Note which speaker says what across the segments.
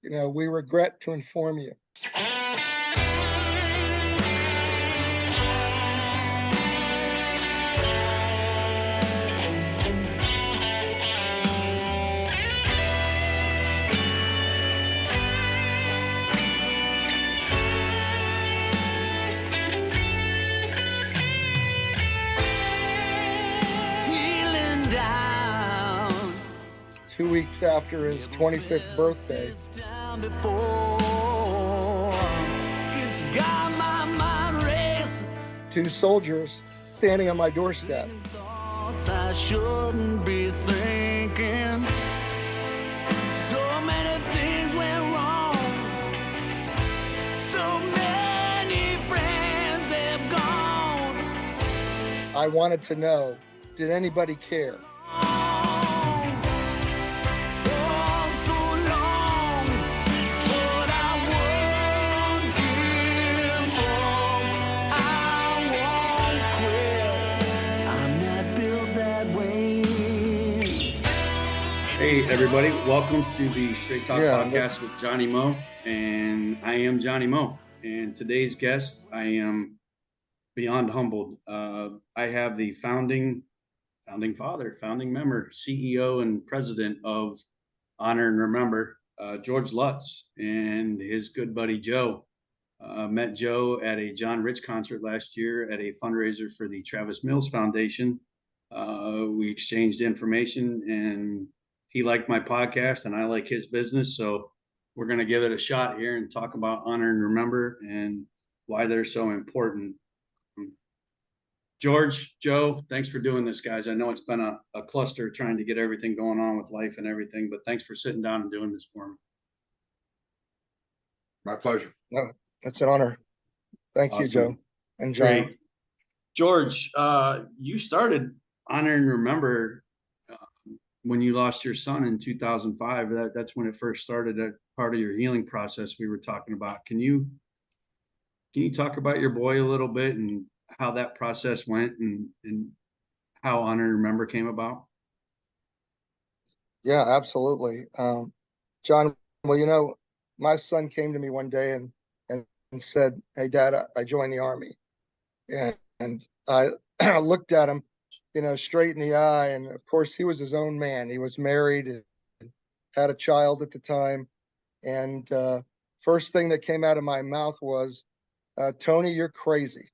Speaker 1: We regret to inform you.
Speaker 2: Feeling down.
Speaker 1: 2 weeks after his 25th birthday,
Speaker 2: It's got my mind racing.
Speaker 1: 2 soldiers standing on my doorstep.
Speaker 2: Thoughts I shouldn't be thinking. So many things went wrong. So many friends have gone.
Speaker 1: I wanted to know, did anybody care?
Speaker 2: For so long, but I won't give up. I won't quit. I'm not built that way.
Speaker 3: Hey everybody, welcome to the Straight Talk
Speaker 1: Yeah,
Speaker 3: Podcast with Johnny Moe, and I am Johnny Moe. And today's guest, I am beyond humbled. I have the founding member, CEO and president of Honor and Remember, George Lutz, and his good buddy Joe. Met Joe at a John Rich concert last year at a fundraiser for the Travis Mills Foundation. We exchanged information, and he liked my podcast and I like his business. So we're going to give it a shot here and talk about Honor and Remember and why they're so important. George, Joe, thanks for doing this, guys. I know it's been a cluster trying to get everything going on with life and everything, but thanks for sitting down and doing this for me.
Speaker 4: My pleasure.
Speaker 1: No, that's an honor. Thank you,
Speaker 3: Awesome.
Speaker 1: Joe and John.
Speaker 3: Great. George, you started Honor and Remember when you lost your son in 2005. That's when it first started, a part of your healing process we were talking about. Can you talk about your boy a little bit and how that process went and how Honor and Remember came about?
Speaker 1: Yeah, absolutely. John, well, my son came to me one day and said, "Hey, Dad, I joined the Army." And I looked at him, straight in the eye. And of course, he was his own man. He was married and had a child at the time. And first thing that came out of my mouth was, "Tony, you're crazy.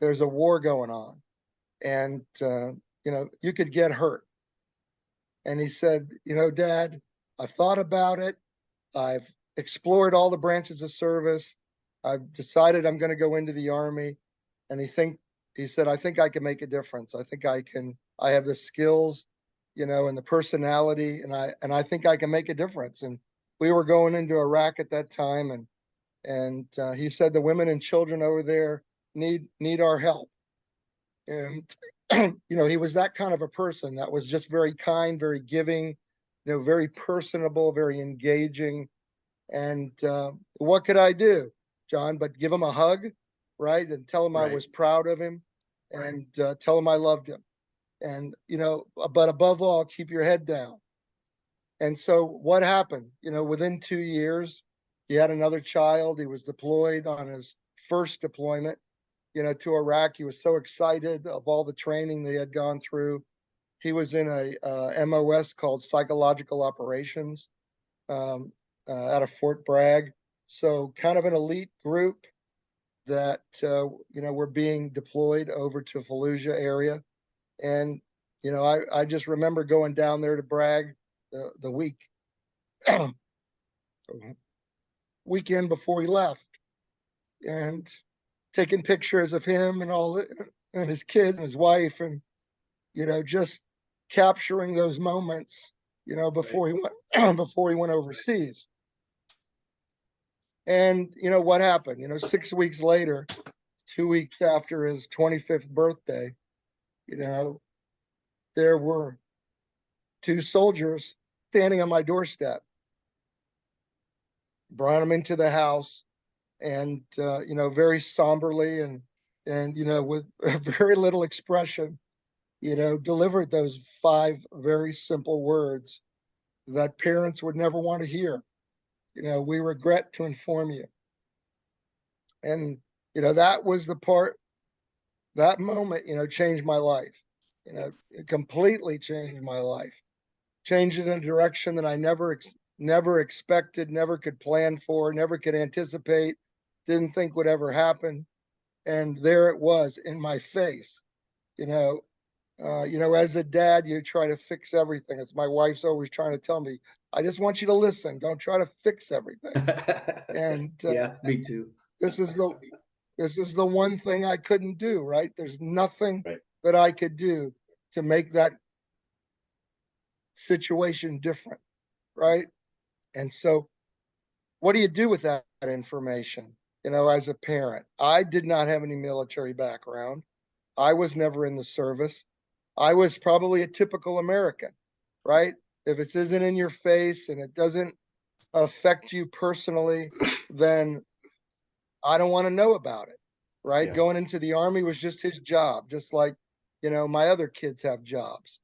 Speaker 1: There's a war going on. And, you could get hurt." And he said, "Dad, I've thought about it. I've explored all the branches of service. I've decided I'm going to go into the Army." And he said, "I think I can make a difference. I think I have the skills, and the personality, and I think I can make a difference." And we were going into Iraq at that time. And he said, "The women and children over there need our help." And, he was that kind of a person that was just very kind, very giving, very personable, very engaging. And what could I do, John, but give him a hug, right? And tell him
Speaker 3: Right.
Speaker 1: I was proud of him and tell him I loved him. And, but above all, keep your head down. And so what happened? Within 2 years, he had another child. He was deployed on his first deployment, to Iraq. He was so excited of all the training they had gone through. He was in a MOS called Psychological Operations out of Fort Bragg. So kind of an elite group that, were being deployed over to Fallujah area. And, I just remember going down there to Bragg the weekend before he left and taking pictures of him and his kids and his wife, and just capturing those moments before he went overseas. And what happened? 6 weeks later, 2 weeks after his 25th birthday, there were 2 soldiers standing on my doorstep. Brought him into the house, and very somberly and with very little expression, delivered those 5 very simple words that parents would never want to hear. we regret to inform you. And, that was the part, that moment, changed my life. It completely changed my life. Changed it in a direction that I never expected, never could plan for, never could anticipate, didn't think would ever happen. And there it was in my face. As a dad, you try to fix everything. As my wife's always trying to tell me, I just want you to listen. Don't try to fix everything. And
Speaker 3: Yeah, me too.
Speaker 1: this is the this is the one thing I couldn't do. Right? There's nothing
Speaker 4: Right.
Speaker 1: that I could do to make that situation different. Right? And so, what do you do with that information? As a parent, I did not have any military background. I was never in the service. I was probably a typical American, right? If it isn't in your face and it doesn't affect you personally, then I don't want to know about it, right?
Speaker 4: Yeah.
Speaker 1: Going into the Army was just his job, just like, my other kids have jobs.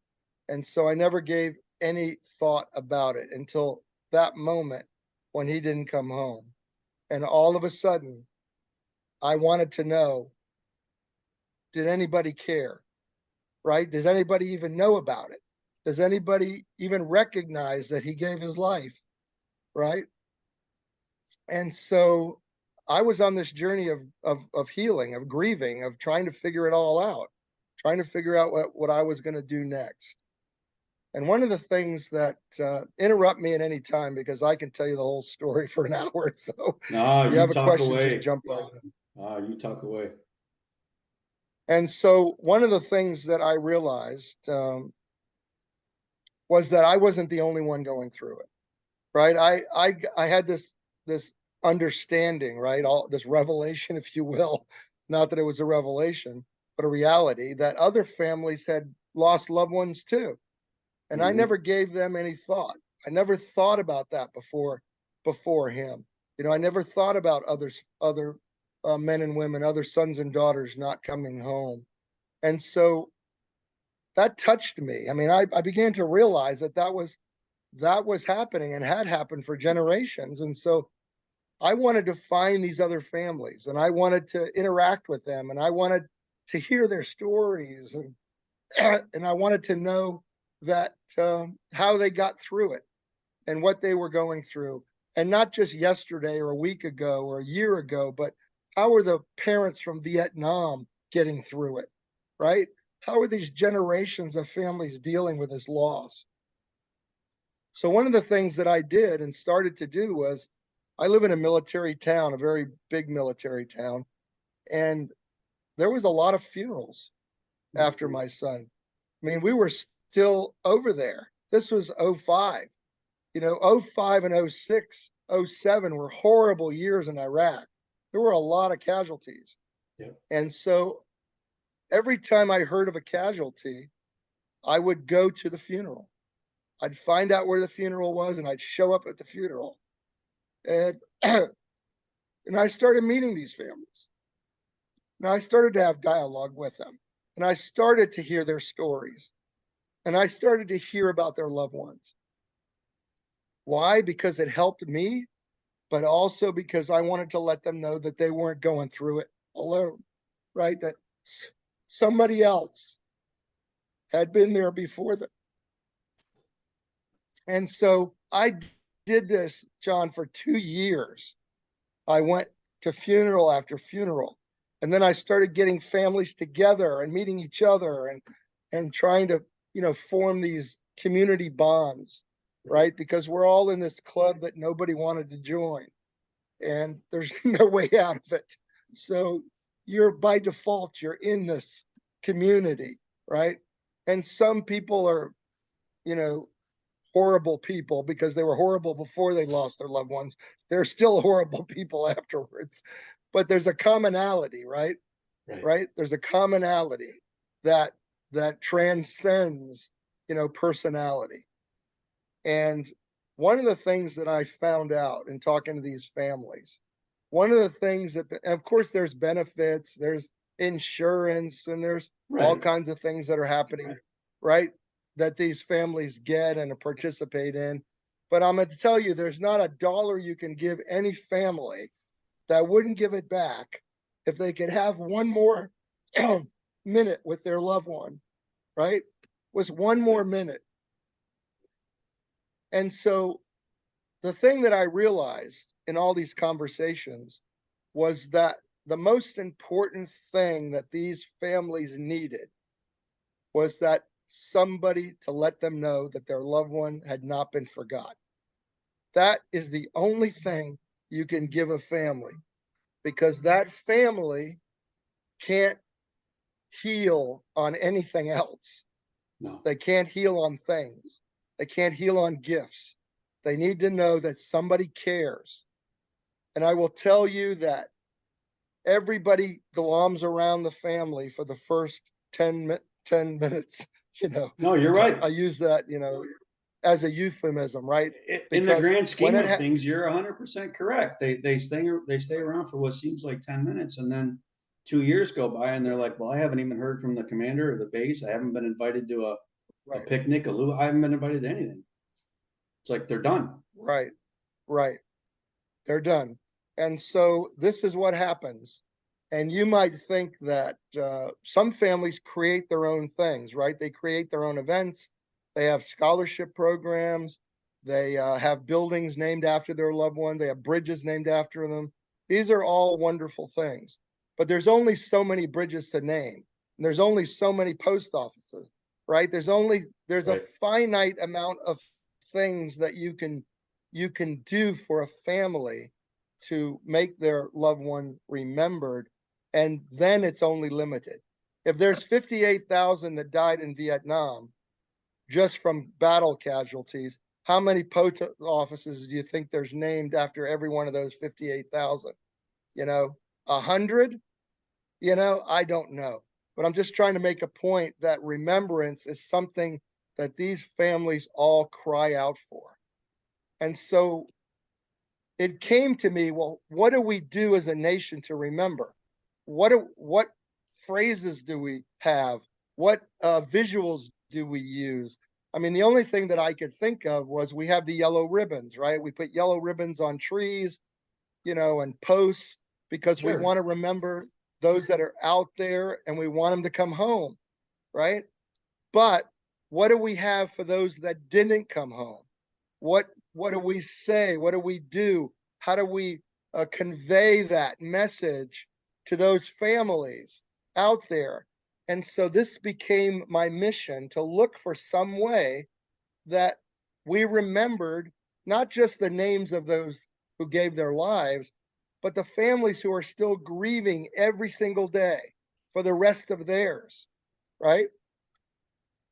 Speaker 1: And so I never gave any thought about it until that moment when he didn't come home. And all of a sudden, I wanted to know, did anybody care? Right? Does anybody even know about it? Does anybody even recognize that he gave his life? Right? And so I was on this journey of healing, of grieving, of trying to figure it all out, trying to figure out what I was going to do next. And one of the things that interrupt me at any time, because I can tell you the whole story for an hour. So
Speaker 3: No,
Speaker 1: if you
Speaker 3: you
Speaker 1: have a
Speaker 3: talk
Speaker 1: question, just
Speaker 3: away.
Speaker 1: jump right in.
Speaker 3: You talk away.
Speaker 1: And so one of the things that I realized was that I wasn't the only one going through it. Right? I had this understanding, right? All this revelation, if you will, not that it was a revelation, but a reality that other families had lost loved ones too. And I
Speaker 3: Mhm.
Speaker 1: never gave them any thought. I never thought about that before him. I never thought about other men and women, other sons and daughters not coming home. And so that touched me. I mean, I began to realize that was happening and had happened for generations. And so I wanted to find these other families and I wanted to interact with them and I wanted to hear their stories and I wanted to know that how they got through it and what they were going through, and not just yesterday or a week ago or a year ago, but how are the parents from Vietnam getting through it, right? How are these generations of families dealing with this loss? So one of the things that I did and started to do was I live in a military town, a very big military town, and there was a lot of funerals after my son. I mean, we were still over there. This was '05. 05 and '06, '07 were horrible years in Iraq. There were a lot of casualties.
Speaker 4: Yep.
Speaker 1: And so every time I heard of a casualty, I would go to the funeral. I'd find out where the funeral was and I'd show up at the funeral. And and I started meeting these families. And I started to have dialogue with them. And I started to hear their stories. And I started to hear about their loved ones. Why? Because it helped me, but also because I wanted to let them know that they weren't going through it alone, right? That somebody else had been there before them. And so I did this, John, for 2 years. I went to funeral after funeral. And then I started getting families together and meeting each other and trying to, form these community bonds, right? Because we're all in this club that nobody wanted to join. And there's no way out of it. So you're by default, you're in this community, right? And some people are, horrible people because they were horrible before they lost their loved ones. They're still horrible people afterwards. But there's a commonality, right?
Speaker 4: Right.
Speaker 1: Right? There's a commonality that transcends, personality. And one of the things that I found out in talking to these families, one of the things that, and of course, there's benefits, there's insurance, and there's all
Speaker 4: Right.
Speaker 1: kinds of things that are happening, right? That these families get and participate in. But I'm going to tell you, there's not a dollar you can give any family that wouldn't give it back if they could have one more minute with their loved one, right? Was one more minute. And so the thing that I realized in all these conversations was that the most important thing that these families needed was that somebody to let them know that their loved one had not been forgotten. That is the only thing you can give a family, because that family can't heal on anything else.
Speaker 3: No.
Speaker 1: They can't heal on things. They can't heal on gifts. They need to know that somebody cares. And I will tell you that everybody gloms around the family for the first 10 minutes.
Speaker 3: No, you're right.
Speaker 1: I use that, as a euphemism, right?
Speaker 3: In the
Speaker 1: Because
Speaker 3: grand
Speaker 1: when
Speaker 3: scheme
Speaker 1: it
Speaker 3: of things, you're 100% correct. They stay around for what seems like 10 minutes, and then 2 years go by, and they're like, "Well, I haven't even heard from the commander or the base. I haven't been invited to a
Speaker 1: right,
Speaker 3: picnic, I haven't been invited to anything." It's like they're done.
Speaker 1: right, right, they're done. And so this is what happens. And you might think that some families create their own things, right? They create their own events. They have scholarship programs. They have buildings named after their loved one. They have bridges named after them. These are all wonderful things. But there's only so many bridges to name. And there's only so many post offices, right? There's a
Speaker 3: Right.
Speaker 1: finite amount of things that you can do for a family to make their loved one remembered, and then it's only limited. If there's 58,000 that died in Vietnam just from battle casualties, how many post offices do you think there's named after every one of those 58,000? 100? I don't know. But I'm just trying to make a point that remembrance is something that these families all cry out for. And so it came to me, well, what do we do as a nation to remember? What phrases do we have? What visuals do we use? I mean, the only thing that I could think of was we have the yellow ribbons, right? We put yellow ribbons on trees, and posts, because we
Speaker 3: Sure.
Speaker 1: want to remember those that are out there and we want them to come home, right? But what do we have for those that didn't come home? What do we say? What do we do? How do we convey that message to those families out there? And so this became my mission, to look for some way that we remembered not just the names of those who gave their lives, but the families who are still grieving every single day for the rest of theirs, right?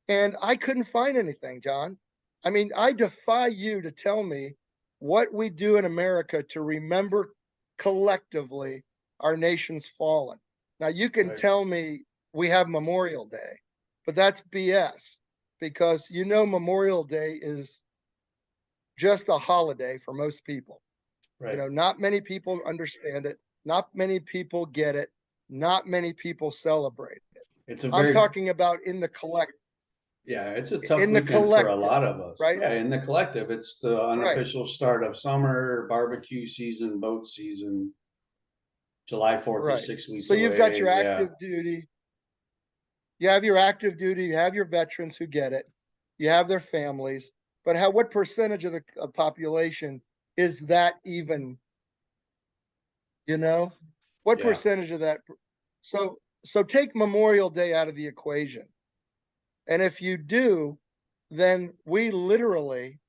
Speaker 1: And I couldn't find anything, John. I mean, I defy you to tell me what we do in America to remember collectively our nation's fallen. Now, you can
Speaker 3: Right.
Speaker 1: tell me we have Memorial Day, but that's BS, because Memorial Day is just a holiday for most people.
Speaker 3: Right.
Speaker 1: Not many people understand it, not many people get it, not many people celebrate it.
Speaker 3: It's a
Speaker 1: I'm
Speaker 3: very
Speaker 1: talking about in the
Speaker 3: Yeah, it's a tough
Speaker 1: in the
Speaker 3: weekend for a
Speaker 1: collective,
Speaker 3: lot of us.
Speaker 1: right?
Speaker 3: Yeah, in the collective, it's the
Speaker 1: Right.
Speaker 3: unofficial start of summer, barbecue season, boat season. July 4th is
Speaker 1: Right.
Speaker 3: 6 weeks
Speaker 1: So you've got your
Speaker 3: away. Yeah.
Speaker 1: active duty. You have your active duty. You have your veterans who get it. You have their families. But what percentage of the population is that even? You know, what
Speaker 3: Yeah.
Speaker 1: percentage of that? So take Memorial Day out of the equation. And if you do, then we literally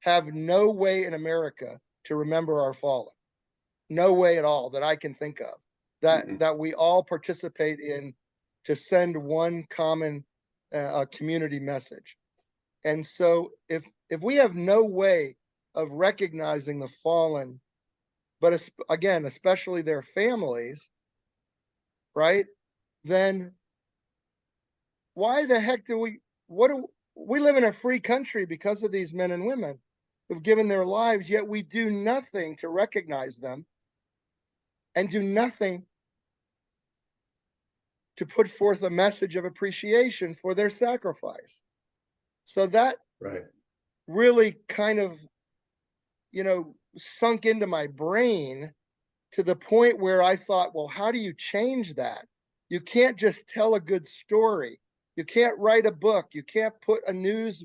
Speaker 1: have no way in America to remember our fallen. No way at all that I can think of
Speaker 3: Mm-mm.
Speaker 1: that we all participate in to send one common community message. And so if we have no way of recognizing the fallen, but again, especially their families, right? Then why the heck do we live in a free country because of these men and women who've given their lives, yet we do nothing to recognize them and do nothing to put forth a message of appreciation for their sacrifice. So that
Speaker 3: Right.
Speaker 1: really kind of sunk into my brain to the point where I thought, well, how do you change that? You can't just tell a good story. You can't write a book. You can't put a news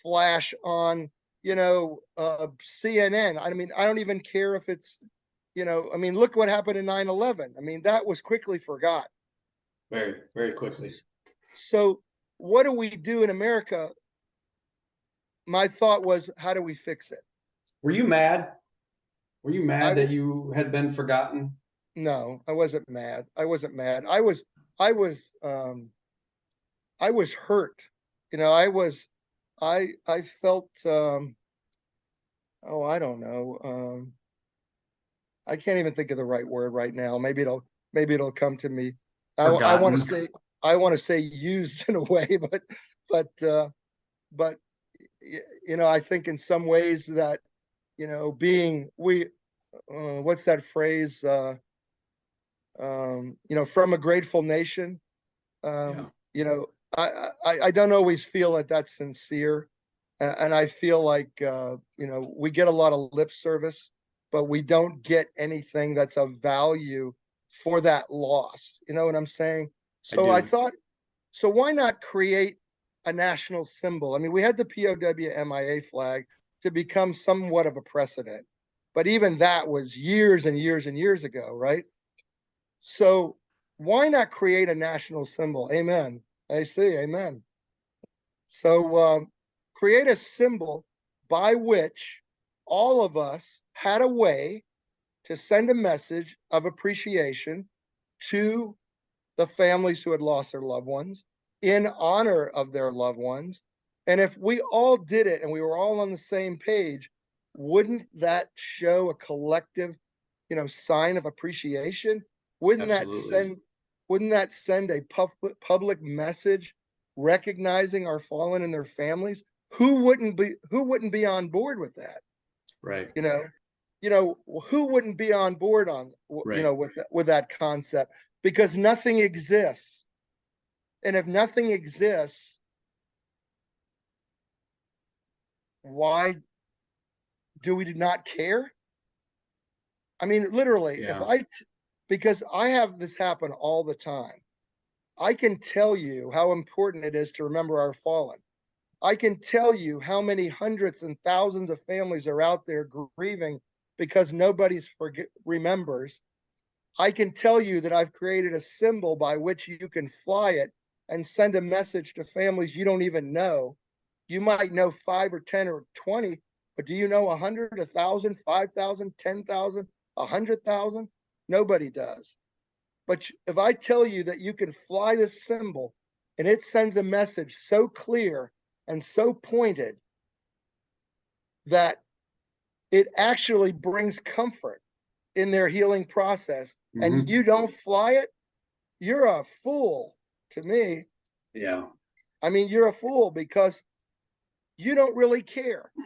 Speaker 1: flash on, CNN. I mean, I don't even care if it's, look what happened in 9/11. I mean, that was quickly forgot.
Speaker 3: Very, very quickly.
Speaker 1: So what do we do in America? My thought was, how do we fix it?
Speaker 3: Were you mad? Were you mad
Speaker 1: I
Speaker 3: that you had been forgotten?
Speaker 1: No, I wasn't mad. I wasn't mad. I was hurt. I felt oh, I don't know. I can't even think of the right word right now. Maybe it'll come to me. I want to
Speaker 3: Forgotten.
Speaker 1: say I want to say used in a way, but I think in some ways that being we what's that phrase? From a grateful nation.
Speaker 3: Yeah.
Speaker 1: You know, I don't always feel that that's sincere, and I feel like we get a lot of lip service, but we don't get anything that's of value for that loss. You know what I'm saying?
Speaker 3: I
Speaker 1: So I
Speaker 3: do.
Speaker 1: thought, so why not create a national symbol? I mean, we had the POW MIA flag to become somewhat of a precedent, but even that was years and years and years ago, right? So why not create a national symbol? Amen. I see. Amen. So create a symbol by which all of us had a way to send a message of appreciation to the families who had lost their loved ones in honor of their loved ones. And if we all did it and we were all on the same page, wouldn't that show a collective, sign of appreciation? Wouldn't that
Speaker 3: Absolutely.
Speaker 1: send wouldn't that send a public message recognizing our fallen and their families? Who wouldn't be on board with that?
Speaker 3: Right.
Speaker 1: You know, who wouldn't be on board on
Speaker 3: Right.
Speaker 1: with that concept, because nothing exists. And if nothing exists, why do we not care? I mean, literally,
Speaker 3: Yeah.
Speaker 1: because I have this happen all the time. I can tell you how important it is to remember our fallen. I can tell you how many hundreds and thousands of families are out there grieving because nobody's remembers. I can tell you that I've created a symbol by which you can fly it and send a message to families you don't even know. You might know 5 or 10 or 20, but do you know 100, 1,000, 5,000, 10,000, 100,000? Nobody does. But if I tell you that you can fly this symbol and it sends a message so clear and so pointed that it actually brings comfort in their healing process, and
Speaker 3: Hmm.
Speaker 1: you don't fly it, you're a fool to me.
Speaker 3: Yeah.
Speaker 1: I mean, you're a fool because you don't really care.
Speaker 3: I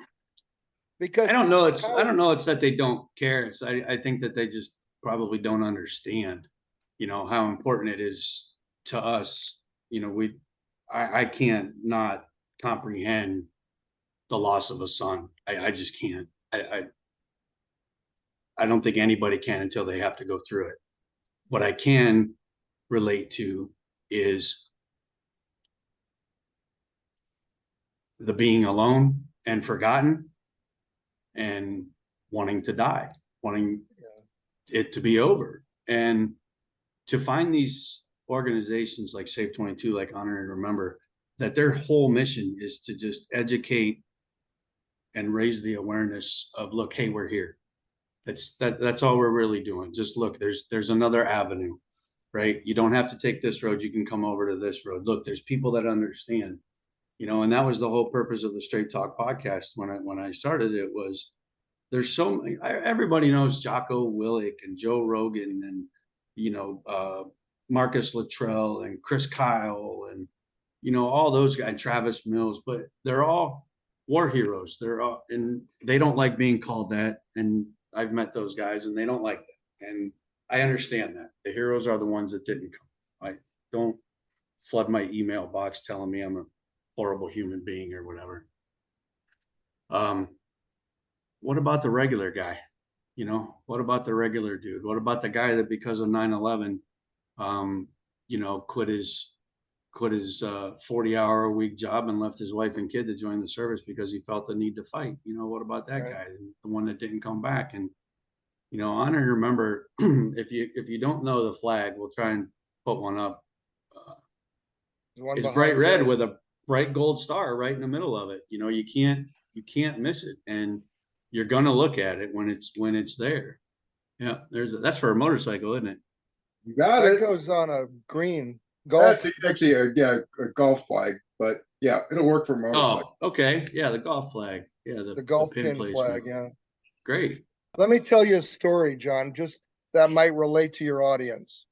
Speaker 1: Because
Speaker 3: don't know. I
Speaker 1: how,
Speaker 3: don't know. It's that they don't care. I think that they just probably don't understand, how important it is to us. I can't not comprehend the loss of a son. I just can't. I don't think anybody can until they have to go through it. What I can relate to is the being alone and forgotten and wanting to die, wanting it to be over. And to find these organizations like Save 22, like Honor and Remember, that their whole mission is to just educate and raise the awareness of, look, hey, we're here. That's all we're really doing. Just look, there's another avenue, right? You don't have to take this road. You can come over to this road. Look, there's people that understand, and that was the whole purpose of the Straight Talk podcast when I started it. Was there's so many, everybody knows Jocko Willink and Joe Rogan and Marcus Luttrell and Chris Kyle and all those guys, Travis Mills, but they're all war heroes. And they don't like being called that. And I've met those guys and they don't like that. And I understand that. The heroes are the ones that didn't come. I don't flood my email box telling me I'm a horrible human being or whatever. what about the regular guy? You know, what about the regular dude? What about the guy that because of 9/11, you know, quit his 40-hour a week job and left his wife and kid to join the service because he felt the need to fight? You know, what about that
Speaker 1: Right.
Speaker 3: guy, the one that didn't come back? And you know, honor and remember. If you don't know the flag, we'll try and put one up. Uh,
Speaker 1: There's one
Speaker 3: it's bright
Speaker 1: behind
Speaker 3: red
Speaker 1: Joe.
Speaker 3: with a bright gold star right in the middle of it. You know, you can't miss it, and you're gonna look at it when it's there. Yeah, that's for a motorcycle, isn't it?
Speaker 4: You got
Speaker 1: That
Speaker 4: it.
Speaker 1: goes on a green golf.
Speaker 4: That's actually a golf flag, but yeah, it'll work for motorcycle.
Speaker 3: Oh, okay. Yeah, the golf flag. Yeah,
Speaker 1: The
Speaker 3: the
Speaker 1: golf
Speaker 3: pin
Speaker 1: pin
Speaker 3: placement.
Speaker 1: flag. Yeah.
Speaker 3: Great.
Speaker 1: Let me tell you a story, John, just that might relate to your audience.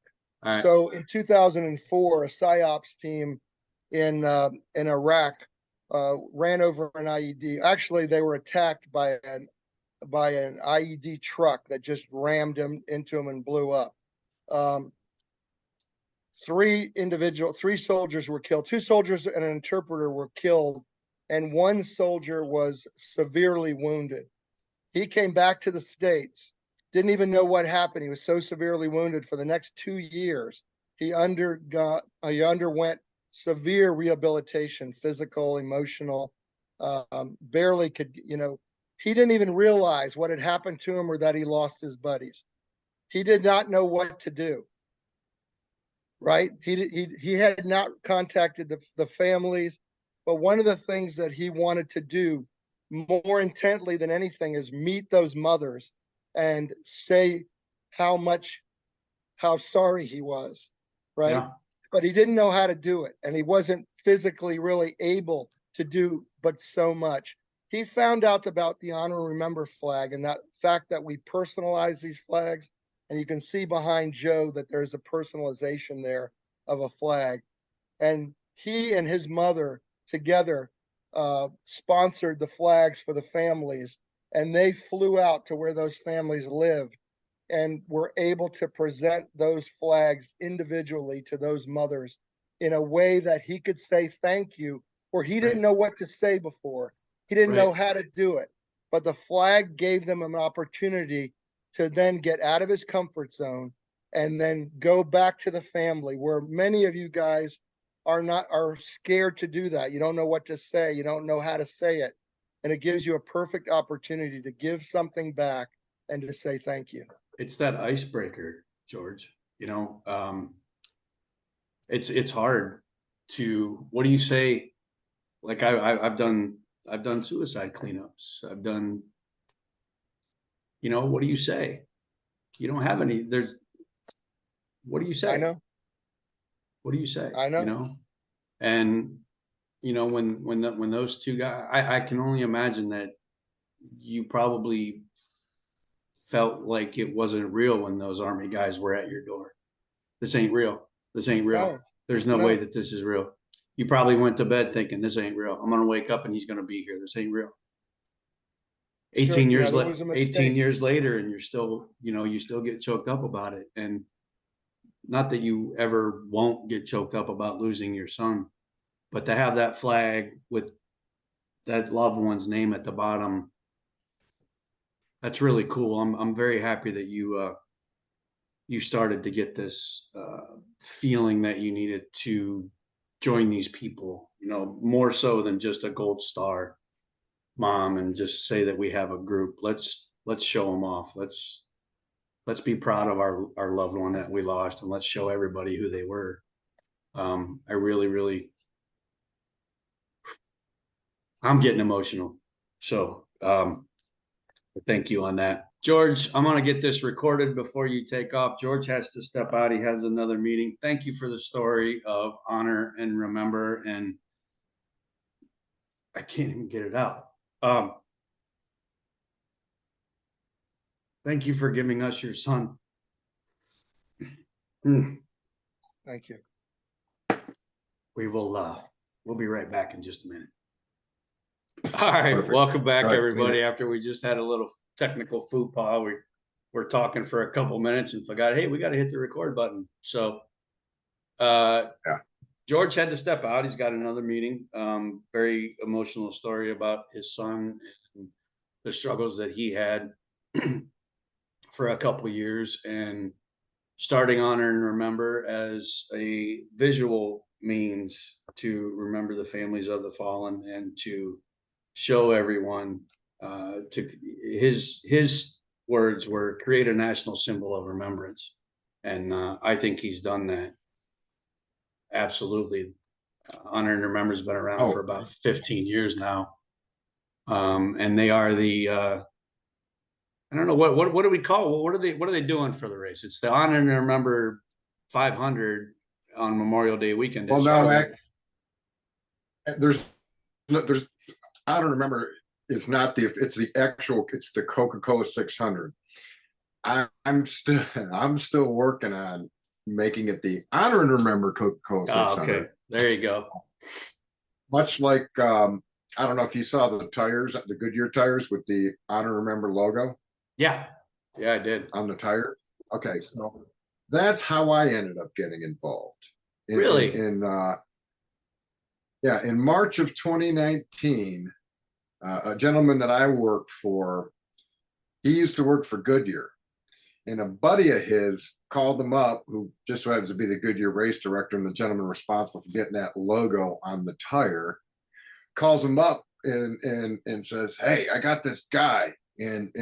Speaker 3: All right.
Speaker 1: So in 2004, a PSYOPs team in Iraq ran over an IED. Actually, they were attacked by an IED truck that just rammed into them and blew up. Um, three soldiers were killed. Two soldiers and an interpreter were killed, and one soldier was severely wounded. He came back to the States, didn't even know what happened. He was so severely wounded. For the next 2 years, he underwent severe rehabilitation, physical, emotional. Barely could, he didn't even realize what had happened to him or that he lost his buddies. He did not know what to do. Right? He had not contacted the families, but one of the things that he wanted to do more intently than anything is meet those mothers and say how sorry he was, right?
Speaker 3: Yeah.
Speaker 1: But he didn't know how to do it, and he wasn't physically really able to do but so much. He found out about the honor and remember flag and that fact that we personalize these flags, and you can see behind Joe that there's a personalization there of a flag. And he and his mother together sponsored the flags for the families, and they flew out to where those families lived and were able to present those flags individually to those mothers in a way that he could say thank you, where he didn't
Speaker 3: Right.
Speaker 1: know what to say before. He didn't know
Speaker 3: Right.
Speaker 1: how to do it, but the flag gave them an opportunity to then get out of his comfort zone and then go back to the family, where many of you guys are scared to do that. You don't know what to say. You don't know how to say it. And it gives you a perfect opportunity to give something back and to say thank you.
Speaker 3: It's that icebreaker, George. You know, it's hard to. What do you say? Like I've done suicide cleanups. I've done. You know, what do you say? You don't have any. There's. What do you say?
Speaker 1: I know.
Speaker 3: What do you say?
Speaker 1: I know.
Speaker 3: You know, and you know when those two guys, I can only imagine that you probably felt like it wasn't real when those army guys were at your door. This ain't real. This ain't real.
Speaker 1: No,
Speaker 3: There's no way
Speaker 1: no.
Speaker 3: that this is real. You probably went to bed thinking this ain't real. I'm gonna wake up and he's gonna be here. This ain't real.
Speaker 1: Sure.
Speaker 3: 18
Speaker 1: Yeah,
Speaker 3: years
Speaker 1: there was a
Speaker 3: 18
Speaker 1: mistake.
Speaker 3: years later, and you're still, you know, you still get choked up about it. And not that you ever won't get choked up about losing your son, but to have that flag with that loved one's name at the bottom, that's really cool. I'm very happy that you started to get this feeling that you needed to join these people, you know, more so than just a gold star mom and just say that we have a group. Let's show them off. Let's be proud of our loved one that we lost, and let's show everybody who they were. I really, I'm getting emotional. So thank you on that. George, I'm going to get this recorded before you take off. George has to step out. He has another meeting. Thank you for the story of honor and remember. And I can't even get it out. Thank you for giving us your son.
Speaker 1: Thank you.
Speaker 3: We'll be right back in just a minute. All right.
Speaker 4: Perfect.
Speaker 3: Welcome back,
Speaker 4: All right,
Speaker 3: everybody. After we just had a little technical faux pas, we're talking for a couple minutes and forgot, hey, we got to hit the record button. So
Speaker 4: Yeah.
Speaker 3: George had to step out. He's got another meeting. Very emotional story about his son. And the struggles that he had for a couple of years, and starting Honor and Remember as a visual means to remember the families of the fallen and to show everyone to his words were create a national symbol of remembrance. And I think he's done that. Absolutely. Honor and Remember has been around for about 15 years now. And they are the I don't know what do we call what are they doing for the race? It's the Honor and Remember 500 on Memorial Day weekend.
Speaker 4: Well, no, there's I don't remember. It's not it's the Coca-Cola 600. I'm still working on making it the Honor and Remember Coca-Cola 600.
Speaker 3: Okay, there you go.
Speaker 4: Much like I don't know if you saw the tires, the Goodyear tires with the Honor and Remember logo.
Speaker 3: Yeah, I did
Speaker 4: on the tire. Okay, so that's how I ended up getting involved.
Speaker 3: Really?
Speaker 4: In March of 2019, a gentleman that I work for, he used to work for Goodyear, and a buddy of his called him up, who just so happens to be the Goodyear race director and the gentleman responsible for getting that logo on the tire, calls him up and says, "Hey, I got this guy, and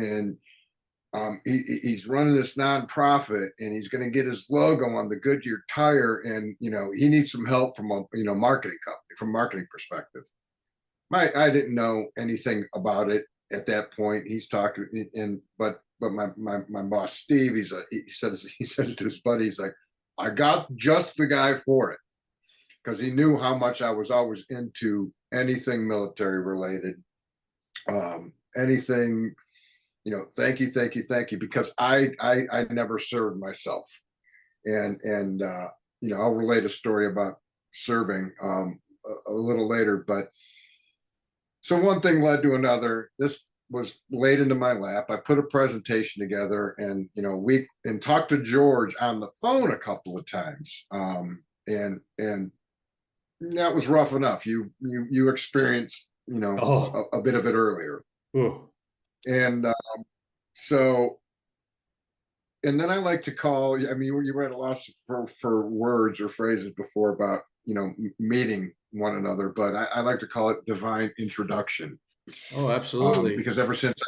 Speaker 4: he's running this nonprofit, and he's going to get his logo on the Goodyear tire, and he needs some help from a marketing company, from a marketing perspective." I didn't know anything about it at that point. He's talking, but my boss Steve, he says to his buddy, he's like, "I got just the guy for it," because he knew how much I was always into anything military related, anything. Thank you, because I never served myself, and I'll relate a story about serving a little later. But so one thing led to another. This was laid into my lap. I put a presentation together, and talked to George on the phone a couple of times, and that was rough enough. You experienced a bit of it earlier.
Speaker 3: Ooh.
Speaker 4: And and then I like to call, I mean, you were at a loss for words or phrases before about, meeting one another, but I like to call it divine introduction.
Speaker 3: Oh, absolutely.
Speaker 4: Because ever since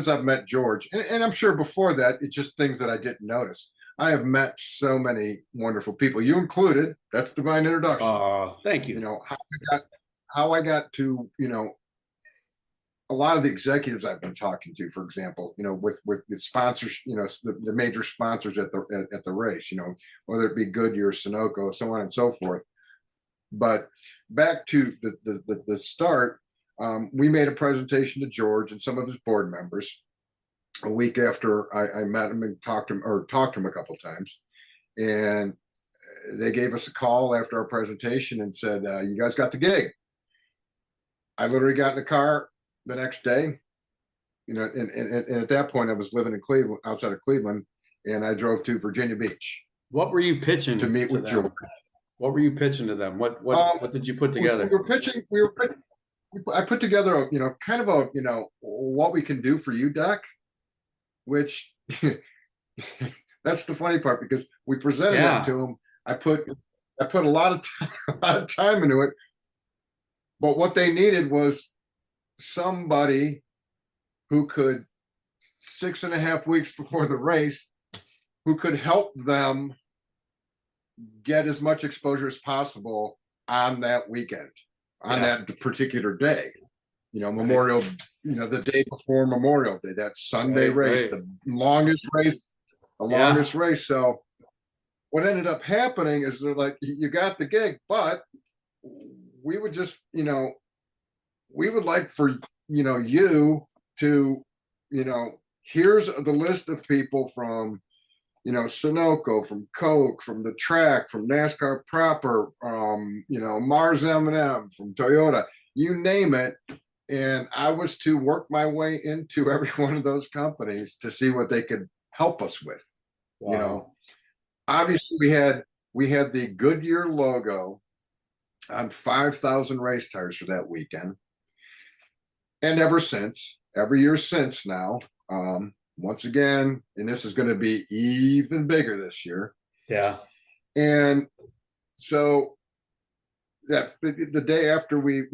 Speaker 4: I've met George, and I'm sure before that, it's just things that I didn't notice. I have met so many wonderful people, you included. That's divine introduction.
Speaker 3: Oh, thank you.
Speaker 4: How I got to, a lot of the executives I've been talking to, for example, with sponsors, the major sponsors at the race, whether it be Goodyear, Sunoco, so on and so forth. But back to the start, we made a presentation to George and some of his board members a week after I met him and talked to him a couple of times, and they gave us a call after our presentation and said, "You guys got the gig." I literally got in the car the next day, and at that point I was living in Cleveland, outside of Cleveland, and I drove to Virginia Beach.
Speaker 3: What were you pitching
Speaker 4: to meet with George?
Speaker 3: What were you pitching to them? What did you put together?
Speaker 4: I put together kind of a what we can do for you, Doc, which that's the funny part, because we presented it to him. I put a lot of time into it, but what they needed was somebody who could, 6.5 weeks before the race, who could help them get as much exposure as possible on that weekend, on that particular day, Memorial, the day before Memorial Day, that Sunday race, the longest race, race. So what ended up happening is they're like, "You got the gig, but we would just, we would like for, you to, here's the list of people from, Sunoco, from Coke, from the track, from NASCAR proper, Mars M&M, from Toyota, you name it." And I was to work my way into every one of those companies to see what they could help us with.
Speaker 3: Wow.
Speaker 4: Obviously we had the Goodyear logo on 5,000 race tires for that weekend. And ever since, every year since now, once again, and this is going to be even bigger this year.
Speaker 3: Yeah.
Speaker 4: And so that the day after we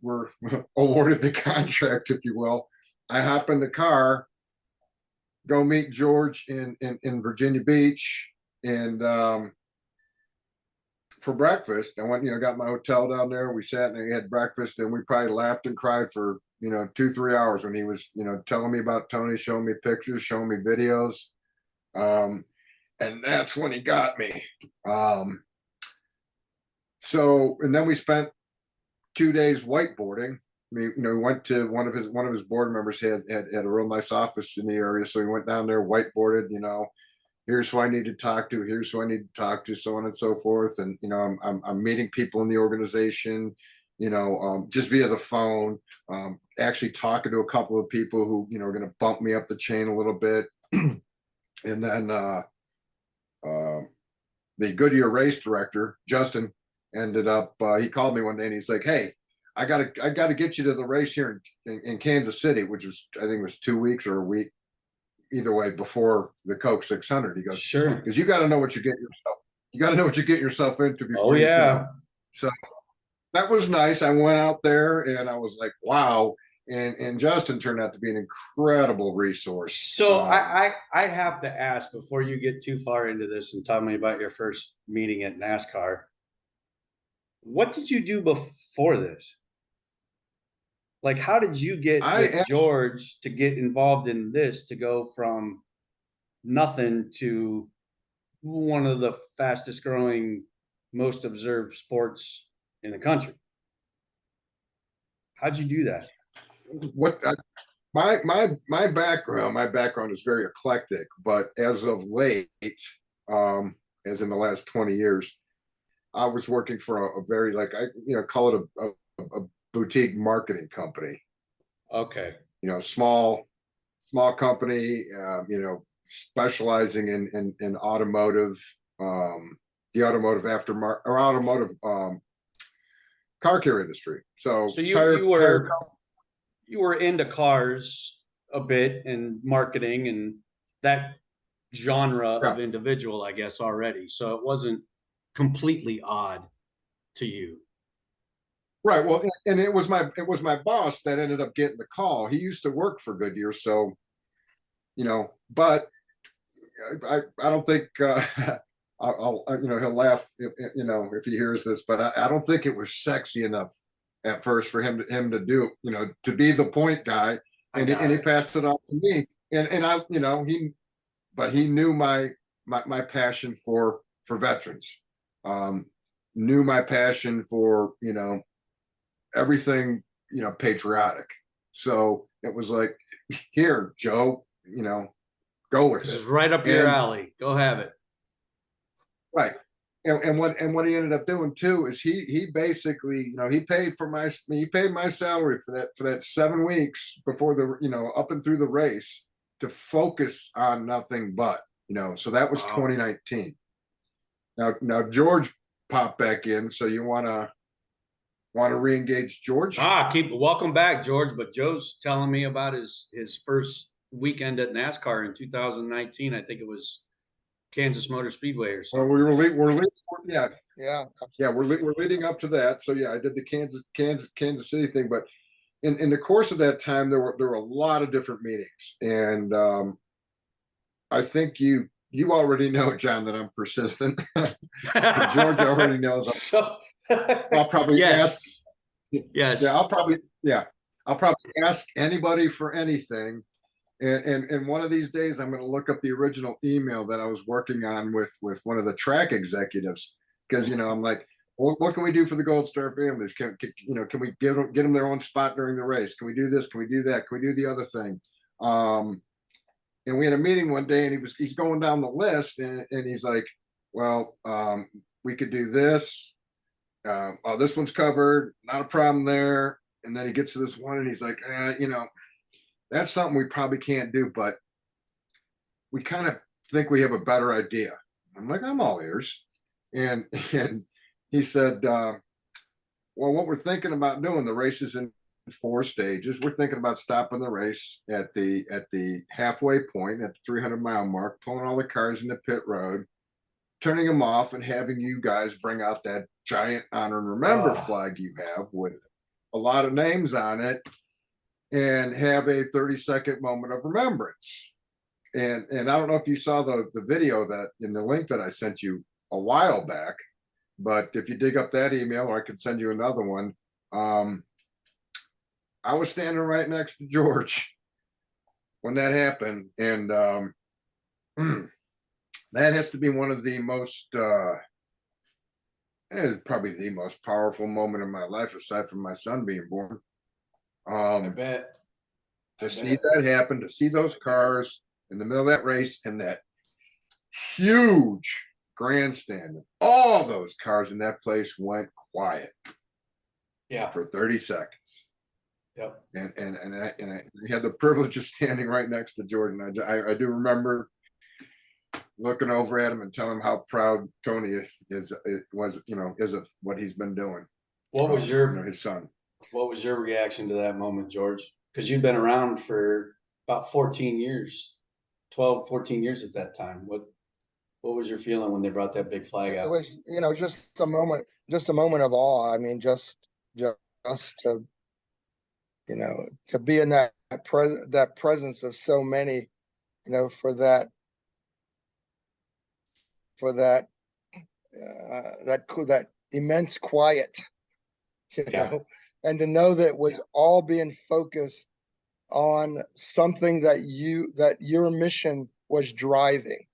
Speaker 4: were awarded the contract, if you will, I hop in the car, go meet George in Virginia Beach, and for breakfast. I went, got my hotel down there. We sat and had breakfast, and we probably laughed and cried for 2-3 hours when he was telling me about Tony, showing me pictures, showing me videos, and that's when he got me. So, and then we spent 2 days whiteboarding. We went to one of his board members had a real nice office in the area, so we went down there, whiteboarded. Here's who I need to talk to. Here's who I need to talk to, so on and so forth. And I'm meeting people in the organization, just via the phone. Actually talking to a couple of people who are going to bump me up the chain a little bit. And then the Goodyear race director, Justin, ended up. He called me one day and he's like, "Hey, I gotta get you to the race here in Kansas City," which was, I think it was 2 weeks or a week, either way, before the Coke 600. He goes,
Speaker 3: "Sure,
Speaker 4: because you got to know what you get yourself. You got to know what you get yourself into before.
Speaker 3: Oh yeah.
Speaker 4: So that was nice. I went out there and I was like, wow. And Justin turned out to be an incredible resource.
Speaker 3: So I have to ask before you get too far into this and tell me about your first meeting at NASCAR. What did you do before this? Like, how did you get with George to get involved in this, to go from nothing to one of the fastest growing, most observed sports in the country? How'd you do that?
Speaker 4: My background is very eclectic, but as of late, as in the last 20 years, I was working for a very, like, call it a boutique marketing company.
Speaker 3: Okay.
Speaker 4: Small company, specializing in automotive, the automotive aftermarket or automotive car care industry. So
Speaker 3: you were into cars a bit and marketing and that genre of individual, I guess, already. So it wasn't completely odd to you.
Speaker 4: Right. Well, and it was my boss that ended up getting the call. He used to work for Goodyear, so but I don't think he'll laugh if he hears this, but I don't think it was sexy enough at first for him to do, to be the point guy, and he passed it off to me, and I, he knew my passion for veterans, knew my passion for everything patriotic. So it was like, here, Joe, go with it.
Speaker 3: This is right up your alley. Go have it.
Speaker 4: Right. And what he ended up doing too is he basically, he paid my salary for that 7 weeks before the up and through the race to focus on nothing but, so that was 2019. Now George popped back in, so you want to re-engage George?
Speaker 3: Welcome back, George. But Joe's telling me about his first weekend at NASCAR in 2019. I think it was Kansas Motor Speedway or something.
Speaker 4: Well, we're leading up to that. So yeah, I did the Kansas City thing, but in the course of that time, there were a lot of different meetings, and I think you already know, John, that I'm persistent. George already knows. I'll probably ask.
Speaker 3: Yes.
Speaker 4: Yeah, I'll probably ask anybody for anything. And one of these days, I'm going to look up the original email that I was working on with one of the track executives, because I'm like, what can we do for the Gold Star families? Can we get them their own spot during the race? Can we do this? Can we do that? Can we do the other thing? And we had a meeting one day, and he's going down the list, and he's like, well, we could do this. Oh, this one's covered, not a problem there. And then he gets to this one, and he's like, that's something we probably can't do, but we kind of think we have a better idea. I'm like, I'm all ears. And he said, well, what we're thinking about doing, the race is in 4 stages. We're thinking about stopping the race at the halfway point at the 300-mile mark, pulling all the cars into pit road, turning them off, and having you guys bring out that giant honor and remember flag you have with a lot of names on it, and have a 30-second moment of remembrance. And I don't know if you saw the video that in the link that I sent you a while back, but if you dig up that email, or I could send you another one. I was standing right next to George when that happened, and that has to be one of the most it is probably the most powerful moment in my life, aside from my son being born.
Speaker 3: I bet.
Speaker 4: To see that happen, to see those cars in the middle of that race, and that huge grandstand, all those cars in that place went quiet.
Speaker 3: Yeah.
Speaker 4: For 30 seconds.
Speaker 3: Yep.
Speaker 4: And I had the privilege of standing right next to Jordan. I do remember looking over at him and telling him how proud Tony was of what he's been doing.
Speaker 3: What was your
Speaker 4: his son?
Speaker 3: What was your reaction to that moment, George? Because you'd been around for about 14 years, 12, 14 years at that time. What was your feeling when they brought that big flag out?
Speaker 1: It was, just a moment of awe. I mean, just to, to be in that presence of so many, for that immense quiet, and to know that it was all being focused on something that your mission was driving.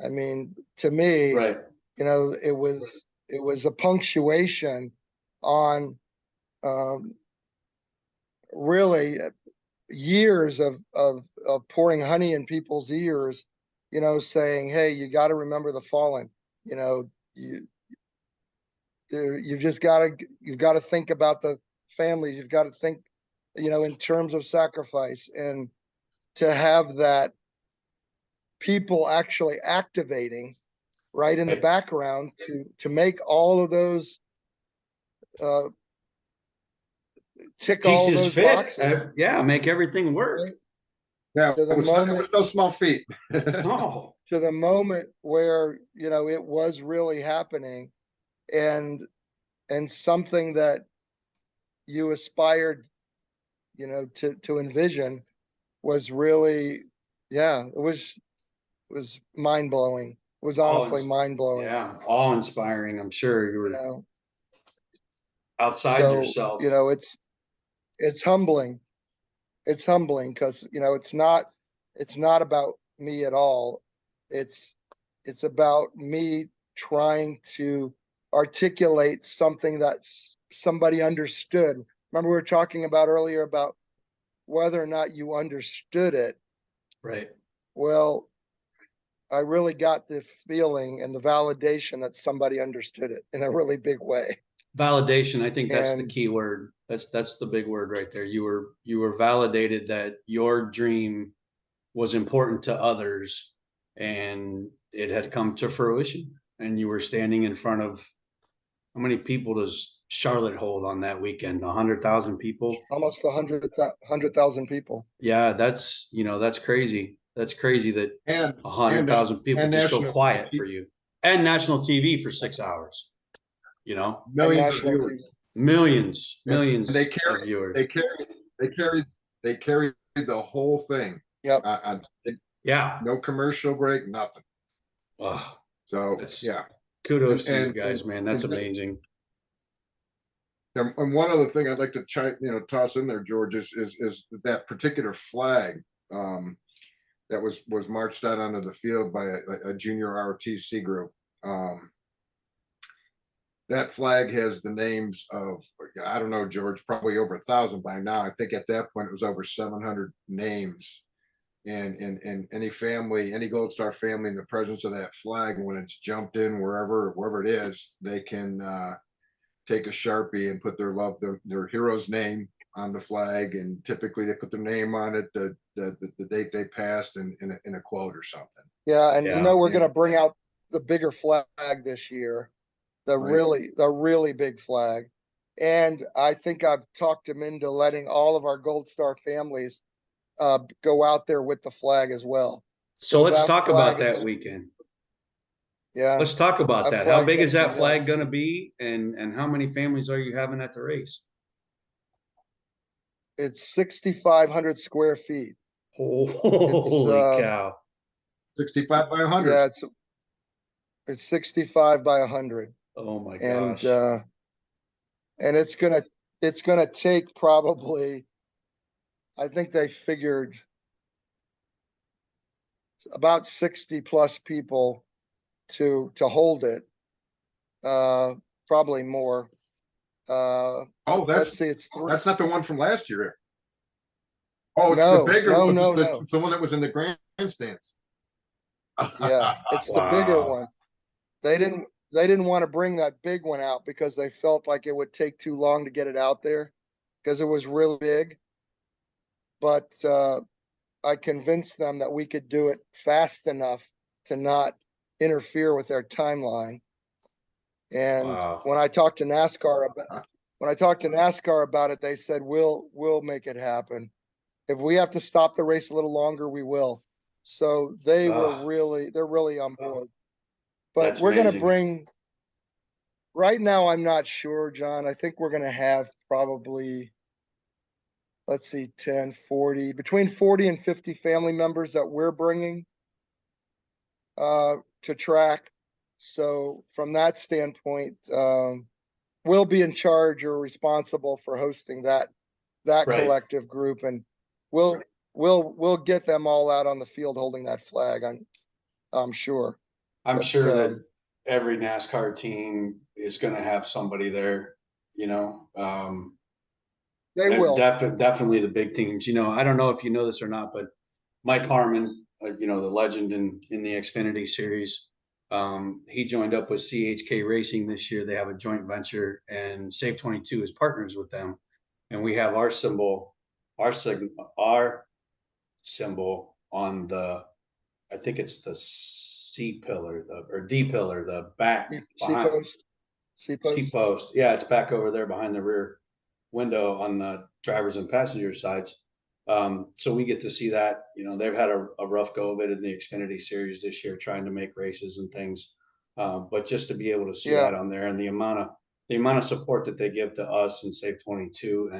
Speaker 1: I mean, to me,
Speaker 3: right.
Speaker 1: It was a punctuation on really years of pouring honey in people's ears, saying, hey, you got to remember the fallen. You've got to think about the families. You've got to think, in terms of sacrifice, and to have that people actually activating right in the background to make all of those tick
Speaker 3: pieces
Speaker 1: all those
Speaker 3: fit.
Speaker 1: boxes.
Speaker 3: Make everything work.
Speaker 1: Right?
Speaker 4: Yeah, it was no small feat.
Speaker 3: No.
Speaker 1: To the moment where it was really happening, and something that you aspired to envision was really, it was mind-blowing. It was honestly mind-blowing.
Speaker 3: Yeah, awe-inspiring. I'm sure you were outside yourself.
Speaker 1: It's humbling. It's humbling because it's not about me at all. It's about me trying to articulate something that somebody understood. Remember, we were talking about earlier about whether or not you understood it.
Speaker 3: Right.
Speaker 1: Well, I really got the feeling and the validation that somebody understood it in a really big way.
Speaker 3: Validation. I think that's the key word. That's the big word right there. You were validated that your dream was important to others, and it had come to fruition. And you were standing in front of, how many people does Charlotte hold on that weekend? 100,000 people.
Speaker 1: Almost 100,000 people.
Speaker 3: Yeah, that's crazy. That's crazy that 100,000 people just go quiet for you, and national TV for 6 hours.
Speaker 4: Millions of viewers.
Speaker 3: Millions
Speaker 4: And they
Speaker 3: of viewers.
Speaker 4: They carry the whole thing.
Speaker 1: Yep.
Speaker 4: No commercial break, nothing.
Speaker 3: Oh,
Speaker 4: so
Speaker 3: kudos to you guys, man. That's amazing.
Speaker 4: And one other thing I'd like to toss in there, George, is that particular flag that was marched out onto the field by a junior ROTC group. That flag has the names of, I don't know, George, probably over 1,000 by now. I think at that point it was over 700 names. And any family, any Gold Star family in the presence of that flag, when it's jumped in wherever it is, they can take a Sharpie and put their hero's name on the flag, and typically they put their name on it, the date they passed, in a quote or something.
Speaker 1: Yeah, and we're going to bring out the bigger flag this year, the really big flag, And I think I've talked him into letting all of our Gold Star families go out there with the flag as well.
Speaker 3: So let's
Speaker 1: that
Speaker 3: talk
Speaker 1: flag
Speaker 3: about
Speaker 1: is
Speaker 3: that
Speaker 1: gonna,
Speaker 3: weekend.
Speaker 1: yeah,
Speaker 3: Let's talk about
Speaker 1: that
Speaker 3: that. How
Speaker 1: flag's
Speaker 3: big
Speaker 1: gonna
Speaker 3: is
Speaker 1: be
Speaker 3: that
Speaker 1: held.
Speaker 3: flag going to be, and how many families are you having at the race?
Speaker 1: It's 6,500 square feet.
Speaker 3: Holy cow!
Speaker 4: 65 by 100.
Speaker 1: Yeah, it's 65 by 100,
Speaker 3: Oh my
Speaker 1: and
Speaker 3: gosh!
Speaker 1: it's gonna take probably, I think they figured about 60 plus people to hold it. Probably more.
Speaker 4: Oh,
Speaker 1: Let's see, it's three.
Speaker 4: that's not the one from last year. Oh, it's the
Speaker 1: No,
Speaker 4: bigger,
Speaker 1: no,
Speaker 4: it's
Speaker 1: no,
Speaker 4: the,
Speaker 1: no.
Speaker 4: it's the one that was in the grandstands.
Speaker 1: Yeah, it's the bigger
Speaker 3: Wow!
Speaker 1: one. They didn't want to bring that big one out because they felt like it would take too long to get it out there because it was really big. But I convinced them that we could do it fast enough to not interfere with their timeline. And
Speaker 3: Wow!
Speaker 1: when I talked to NASCAR about it, they said we'll make it happen. If we have to stop the race a little longer, we will. So they're really on board. But
Speaker 3: That's
Speaker 1: we're gonna
Speaker 3: amazing.
Speaker 1: bring, right now, I'm not sure, John. I think we're gonna have probably, let's see, 10, 40, between 40 and 50 family members that we're bringing to track. So from that standpoint, we'll be in charge or responsible for hosting that
Speaker 3: Right.
Speaker 1: collective group, and we'll we'll get them all out on the field holding that flag. I'm sure.
Speaker 3: I'm
Speaker 1: But
Speaker 3: sure that every NASCAR team is going to have somebody there. You know,
Speaker 1: they will.
Speaker 3: definitely the big teams. You know, I don't know if you know this or not, but Mike Harmon, you know, the legend in the Xfinity series, he joined up with CHK Racing this year. They have a joint venture, and Save 22 is partners with them, and we have our symbol, our symbol on the, I think it's the C pillar, or D pillar, the back
Speaker 1: C
Speaker 3: behind
Speaker 1: post. C
Speaker 3: C
Speaker 1: post.
Speaker 3: post. Yeah, it's back over there behind the rear window on the drivers and passenger sides. So we get to see that. You know, they've had a rough go of it in the Xfinity series this year, trying to make races and things. But just to be able to see
Speaker 1: Yeah.
Speaker 3: that on there, and the amount of support that they give to us and Save 22,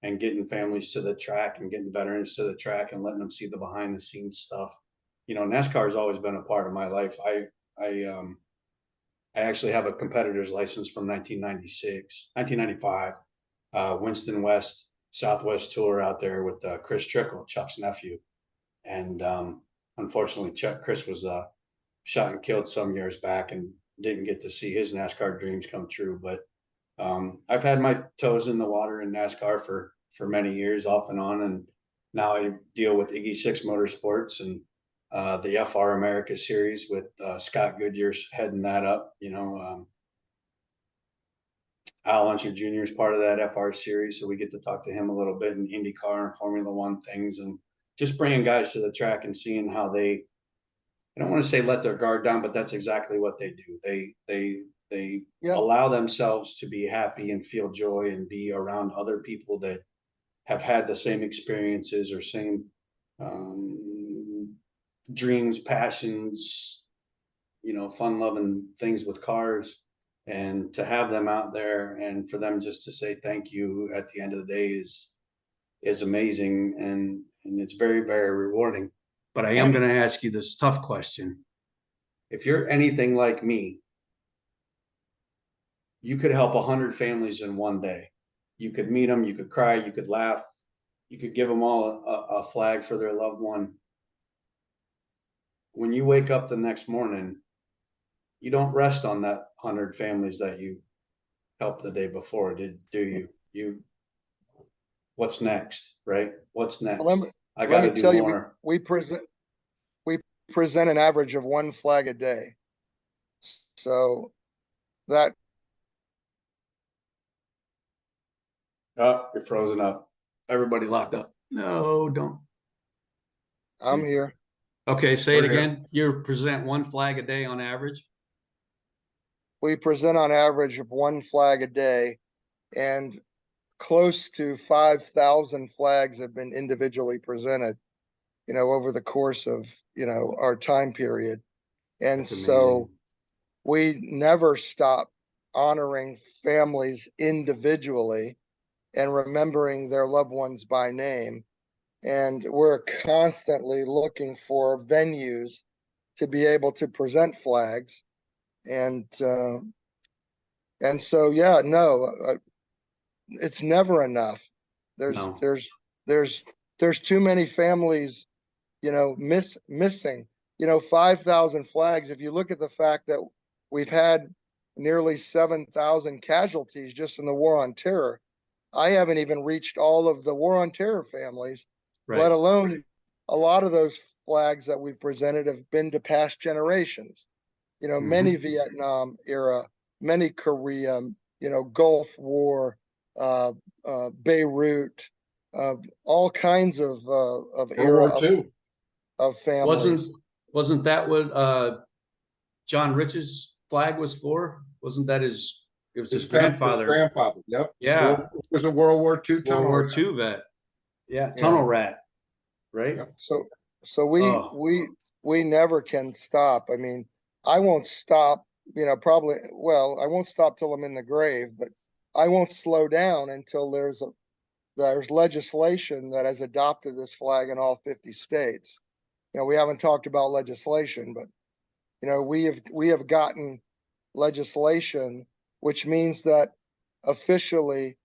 Speaker 3: and getting families to the track and getting veterans to the track and letting them see the behind the scenes stuff. You know, NASCAR has always been a part of my life. I actually have a competitor's license from 1996, 1995. Winston West Southwest Tour out there with Chris Trickle, Chuck's nephew, and unfortunately, Chris was shot and killed some years back, and didn't get to see his NASCAR dreams come true. But I've had my toes in the water in NASCAR for many years, off and on, and now I deal with Iggy Six Motorsports and the FR America Series with Scott Goodyear's heading that up. You know, Al Unser Jr. is part of that FR series, so we get to talk to him a little bit in IndyCar and Formula One things, and just bringing guys to the track and seeing how they, I don't want to say let their guard down, but that's exactly what they do. They
Speaker 1: Yeah.
Speaker 3: allow themselves to be happy and feel joy and be around other people that have had the same experiences or same dreams, passions, you know, fun loving things with cars, and to have them out there and for them just to say thank you at the end of the day is amazing, and it's very, very rewarding. But I am going to ask you this tough question. If you're anything like me, you could help 100 families in one day. You could meet them, you could cry, you could laugh, you could give them all a flag for their loved one. When you wake up the next morning, you don't rest on that 100 families that you helped the day before, do you? What's next, right? What's
Speaker 1: Let
Speaker 3: next?
Speaker 1: me,
Speaker 3: I got
Speaker 1: let me
Speaker 3: to do
Speaker 1: tell you,
Speaker 3: more.
Speaker 1: we present an average of one flag a day. So that
Speaker 3: Oh, you're frozen up. Everybody locked up. No, don't.
Speaker 1: I'm here.
Speaker 3: Okay, say it
Speaker 4: We're here.
Speaker 3: again. You present one flag a day on average?
Speaker 1: We present on average of one flag a day. and close to 5,000 flags have been individually presented, over the course of, our time period. And
Speaker 3: That's
Speaker 1: so
Speaker 3: amazing.
Speaker 1: we never stop honoring families individually and remembering their loved ones by name. And we're constantly looking for venues to be able to present flags. And so, yeah, no, it's never enough. There's,
Speaker 3: No.
Speaker 1: there's, there's, there's too many families, missing, 5,000 flags. If you look at the fact that we've had nearly 7,000 casualties just in the war on terror, I haven't even reached all of the war on terror families,
Speaker 3: Right.
Speaker 1: let alone a lot of those flags that we've presented have been to past generations. Many Vietnam era, many Korea, Gulf War, Beirut, all kinds of
Speaker 4: World
Speaker 1: era
Speaker 4: War II.
Speaker 1: of
Speaker 3: Wasn't
Speaker 1: families.
Speaker 3: wasn't that what John Rich's flag was for? Wasn't that his? It was his
Speaker 4: His
Speaker 3: grandfather.
Speaker 4: grandfather. Yep.
Speaker 3: Yeah,
Speaker 4: Was a World War II
Speaker 3: World
Speaker 4: tunnel
Speaker 3: War
Speaker 4: rat.
Speaker 3: II vet. Yeah,
Speaker 1: Yeah.
Speaker 3: tunnel rat. Right.
Speaker 4: Yep.
Speaker 1: So
Speaker 3: Oh.
Speaker 1: we never can stop. I mean, I won't stop, probably, well, I won't stop till I'm in the grave, but I won't slow down until there's legislation that has adopted this flag in all 50 states. We haven't talked about legislation, but we have gotten legislation, which means that officially,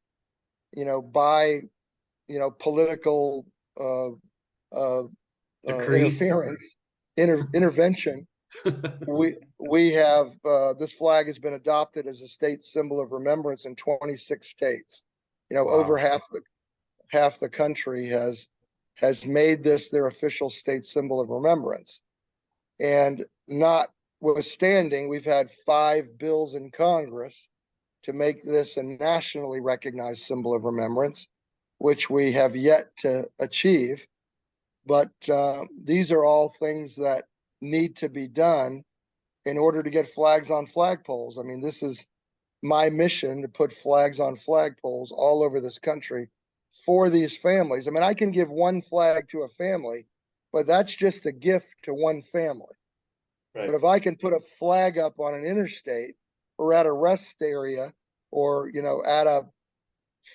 Speaker 1: by political uh, uh,
Speaker 3: Decree.
Speaker 1: interference, intervention, we have this flag has been adopted as a state symbol of remembrance in 26 states. Over
Speaker 3: Wow.
Speaker 1: half the country has made this their official state symbol of remembrance. And notwithstanding, we've had 5 bills in Congress to make this a nationally recognized symbol of remembrance, which we have yet to achieve. But these are all things that need to be done in order to get flags on flagpoles. I mean, this is my mission, to put flags on flagpoles all over this country for these families. I mean, I can give one flag to a family, but that's just a gift to one family.
Speaker 3: Right.
Speaker 1: But if I can put a flag up on an interstate or at a rest area or, at a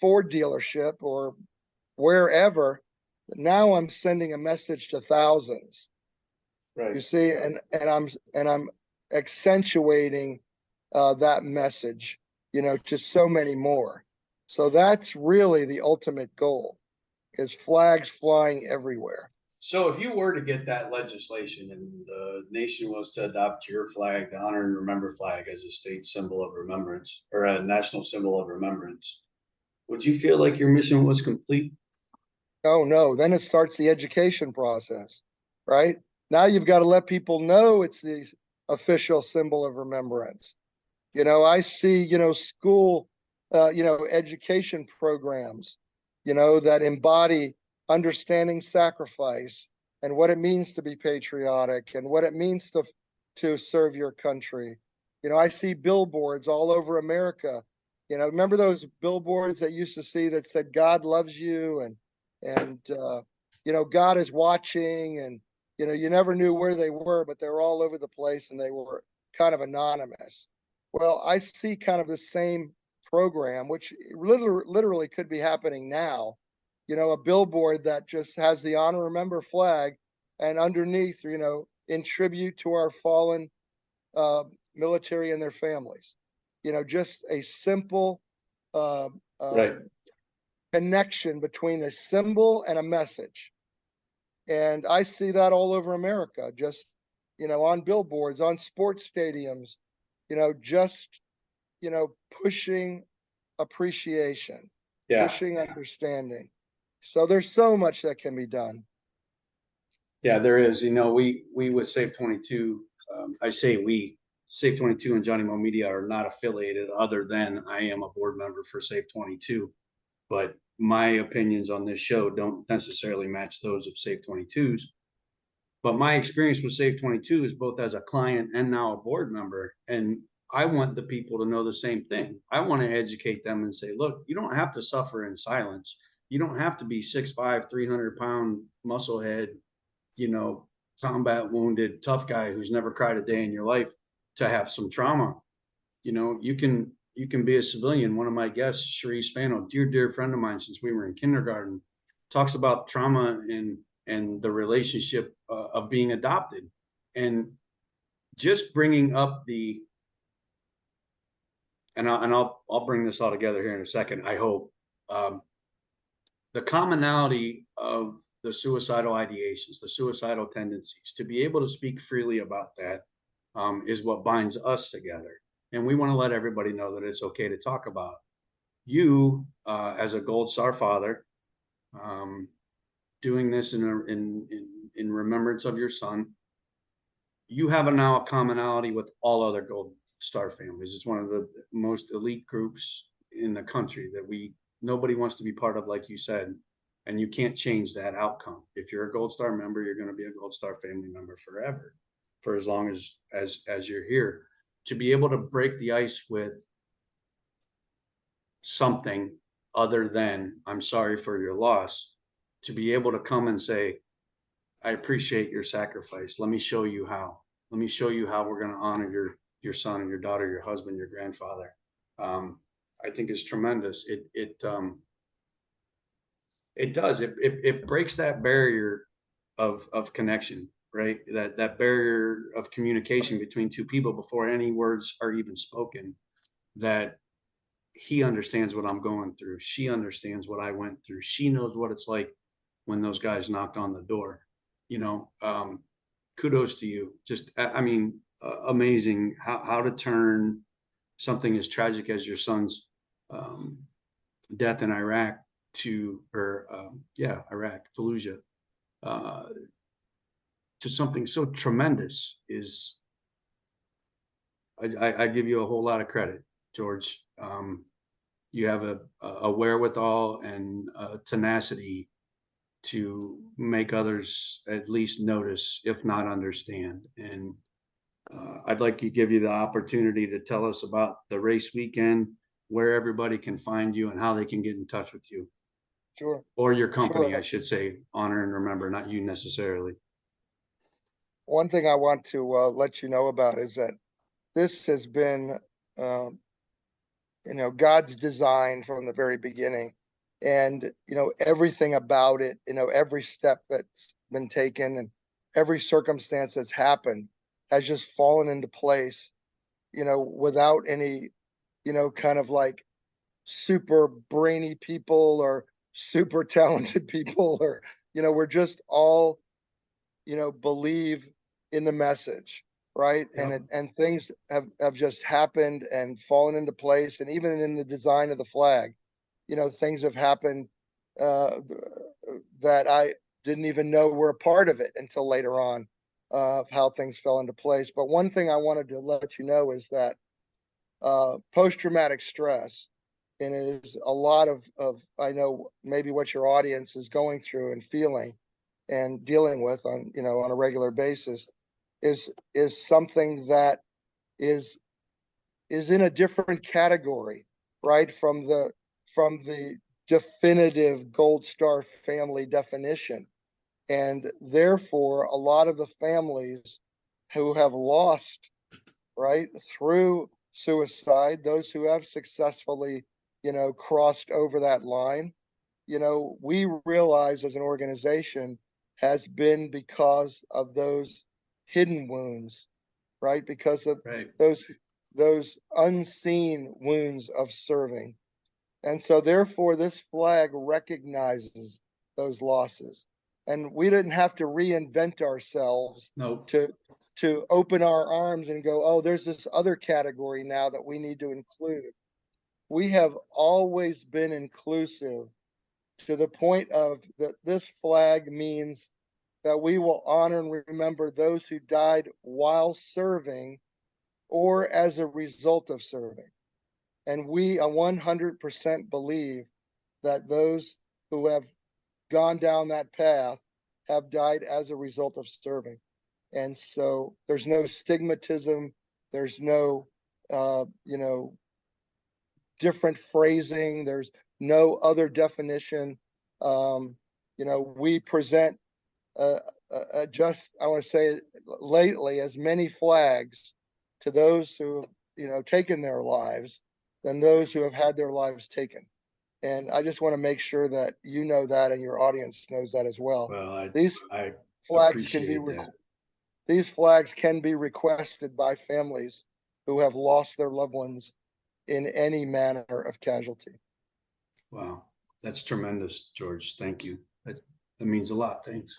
Speaker 1: Ford dealership or wherever, now I'm sending a message to thousands.
Speaker 3: Right.
Speaker 1: You see, and I'm accentuating that message, to so many more. So that's really the ultimate goal, is flags flying everywhere.
Speaker 3: So if you were to get that legislation and the nation was to adopt your flag, the honor and remember flag, as a state symbol of remembrance or a national symbol of remembrance, would you feel like your mission was complete?
Speaker 1: Oh no, then it starts the education process, right? Now you've got to let people know it's the official symbol of remembrance. I see, school, education programs, that embody understanding sacrifice and what it means to be patriotic and what it means to serve your country. I see billboards all over America. Remember those billboards that you used to see that said "God loves you" and God is watching, and you never knew where they were, but they were all over the place and they were kind of anonymous. Well, I see kind of the same program, which literally could be happening now. A billboard that just has the honor remember flag, and underneath, in tribute to our fallen military and their families. Just a simple uh,
Speaker 3: Right.
Speaker 1: connection between a symbol and a message. And I see that all over America, just, on billboards, on sports stadiums, just, pushing appreciation,
Speaker 3: Yeah.
Speaker 1: pushing understanding. So there's so much that can be done.
Speaker 3: Yeah, there is. We with Save 22, I say we, Save 22 and Johnny Mo Media are not affiliated, other than I am a board member for Save 22. But my opinions on this show don't necessarily match those of Save 22's. But my experience with Save 22 is both as a client and now a board member. And I want the people to know the same thing. I want to educate them and say, look, you don't have to suffer in silence. You don't have to be 6'5", 300-pound muscle head, you know, combat wounded, tough guy who's never cried a day in your life to have some trauma. You know, you can be a civilian. One of my guests, Sharice Fano, dear friend of mine since we were in kindergarten, talks about trauma and the relationship of being adopted, and just bringing up the I'll bring this all together here in a second. I hope the commonality of the suicidal ideations, the suicidal tendencies, to be able to speak freely about that is what binds us together. And we want to let everybody know that it's okay to talk about. You, as a Gold Star father, doing this in remembrance of your son, you have now a commonality with all other Gold Star families. It's one of the most elite groups in the country that nobody wants to be part of, like you said, and you can't change that outcome. If you're a Gold Star member, you're going to be a Gold Star family member forever, for as long as you're here. To be able to break the ice with something other than "I'm sorry for your loss," to be able to come and say, "I appreciate your sacrifice. Let me show you how. Let me show you how we're going to honor your son and your daughter, your husband, your grandfather." I think is tremendous. It does. It breaks that barrier of connection, right? That barrier of communication between two people before any words are even spoken. That he understands what I'm going through. She understands what I went through. She knows what it's like when those guys knocked on the door. You know, kudos to you. Just, I mean, amazing how to turn something as tragic as your son's death in Iraq Iraq, Fallujah, uh, to something so tremendous is, I give you a whole lot of credit, George. You have a wherewithal and a tenacity to make others at least notice, if not understand. And I'd like to give you the opportunity to tell us about the race weekend, where everybody can find you and how they can get in touch with you.
Speaker 1: Sure.
Speaker 3: Or your company,
Speaker 1: Sure.
Speaker 3: I should say, honor and remember, not you necessarily.
Speaker 1: One thing I want to let you know about is that this has been, um, God's design from the very beginning. And, everything about it, every step that's been taken and every circumstance that's happened has just fallen into place, without any, kind of like super brainy people or super talented people, or, we're just all, believe in the message, right?
Speaker 3: Yep.
Speaker 1: And things have just happened and fallen into place. And even in the design of the flag, things have happened uh, that I didn't even know were a part of it until later on, of how things fell into place. But one thing I wanted to let you know is that post-traumatic stress, and it is a lot of I know maybe what your audience is going through and feeling and dealing with on a regular basis, is something that is in a different category, right? From the definitive Gold Star family definition. And therefore, a lot of the families who have lost, right, through suicide, those who have successfully, crossed over that line, we realize as an organization has been because of those hidden wounds, right? Because of
Speaker 3: Right.
Speaker 1: those unseen wounds of serving. And so therefore this flag recognizes those losses. And we didn't have to reinvent ourselves
Speaker 3: Nope.
Speaker 1: to open our arms and go, oh, there's this other category now that we need to include. We have always been inclusive, to the point of that this flag means that we will honor and remember those who died while serving or as a result of serving. And we 100% believe that those who have gone down that path have died as a result of serving. And so there's no stigmatism, there's no different phrasing. There's no other definition. We present just, I want to say lately, as many flags to those who have, taken their lives than those who have had their lives taken. And I just want to make sure that you know that and your audience knows that as well.
Speaker 3: Well,
Speaker 1: These
Speaker 3: I
Speaker 1: flags can be
Speaker 3: appreciate that.
Speaker 1: these flags can be requested by families who have lost their loved ones in any manner of casualty.
Speaker 3: Wow, that's tremendous, George. Thank you. That means a lot. Thanks.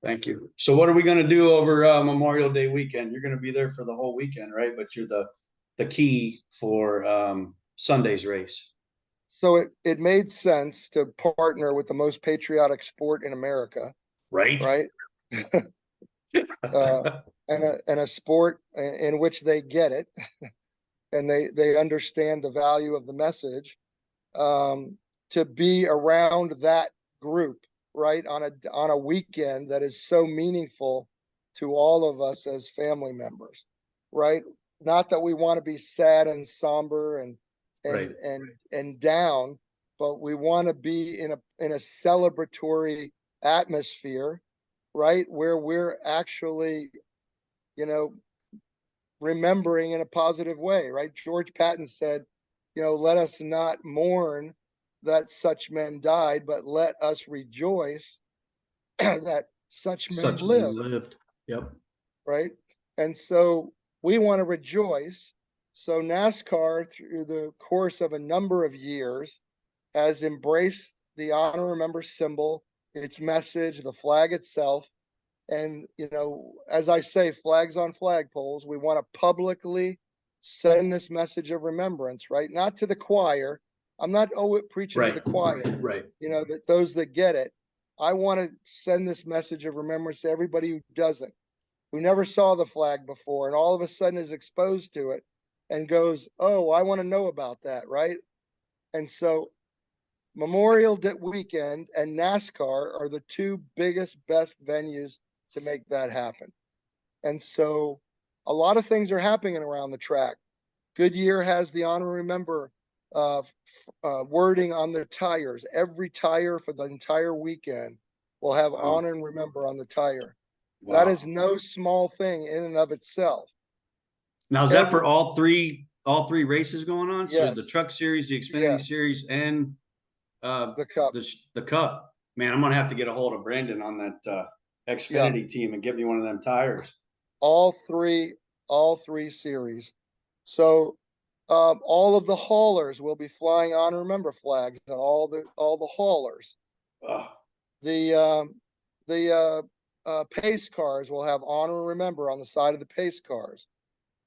Speaker 3: Thank you. So what are we going to do over Memorial Day weekend? You're going to be there for the whole weekend, right? But you're the key for Sunday's race.
Speaker 1: So it made sense to partner with the most patriotic sport in America,
Speaker 3: right?
Speaker 1: And a sport in which they get it, and they understand the value of the message, to be around that group, right, on a weekend that is so meaningful to all of us as family members, right? Not that we want to be sad and somber and
Speaker 3: Right.
Speaker 1: and down, but we want to be in a celebratory atmosphere, right, where we're actually, remembering in a positive way, right? George Patton said, let us not mourn that such men died, but let us rejoice that such men lived.
Speaker 3: Yep.
Speaker 1: Right. And so we want to rejoice. So NASCAR, through the course of a number of years, has embraced the honor remember symbol, its message, the flag itself. And, as I say, flags on flagpoles, we want to publicly send this message of remembrance, right? Not to the choir. I'm not preaching to the choir,
Speaker 3: right?
Speaker 1: That those that get it. I want to send this message of remembrance to everybody who doesn't, who never saw the flag before, and all of a sudden is exposed to it and goes, "Oh, I want to know about that," right? And so Memorial Day weekend and NASCAR are the two biggest, best venues to make that happen. And so a lot of things are happening around the track. Goodyear has the honor remember wording on the tires. Every tire for the entire weekend will have honor and remember on the tire. Wow. That is no small thing in and of itself.
Speaker 3: Now, is that for all three races going on?
Speaker 1: Yes.
Speaker 3: So the Truck Series, the Xfinity Series, and
Speaker 1: the Cup.
Speaker 3: The Cup. Man, I'm gonna have to get a hold of Brandon on that Xfinity team and get me one of them tires.
Speaker 1: All three series. So all of the haulers will be flying honor remember flags on all the haulers. The pace cars will have honor remember on the side of the pace cars.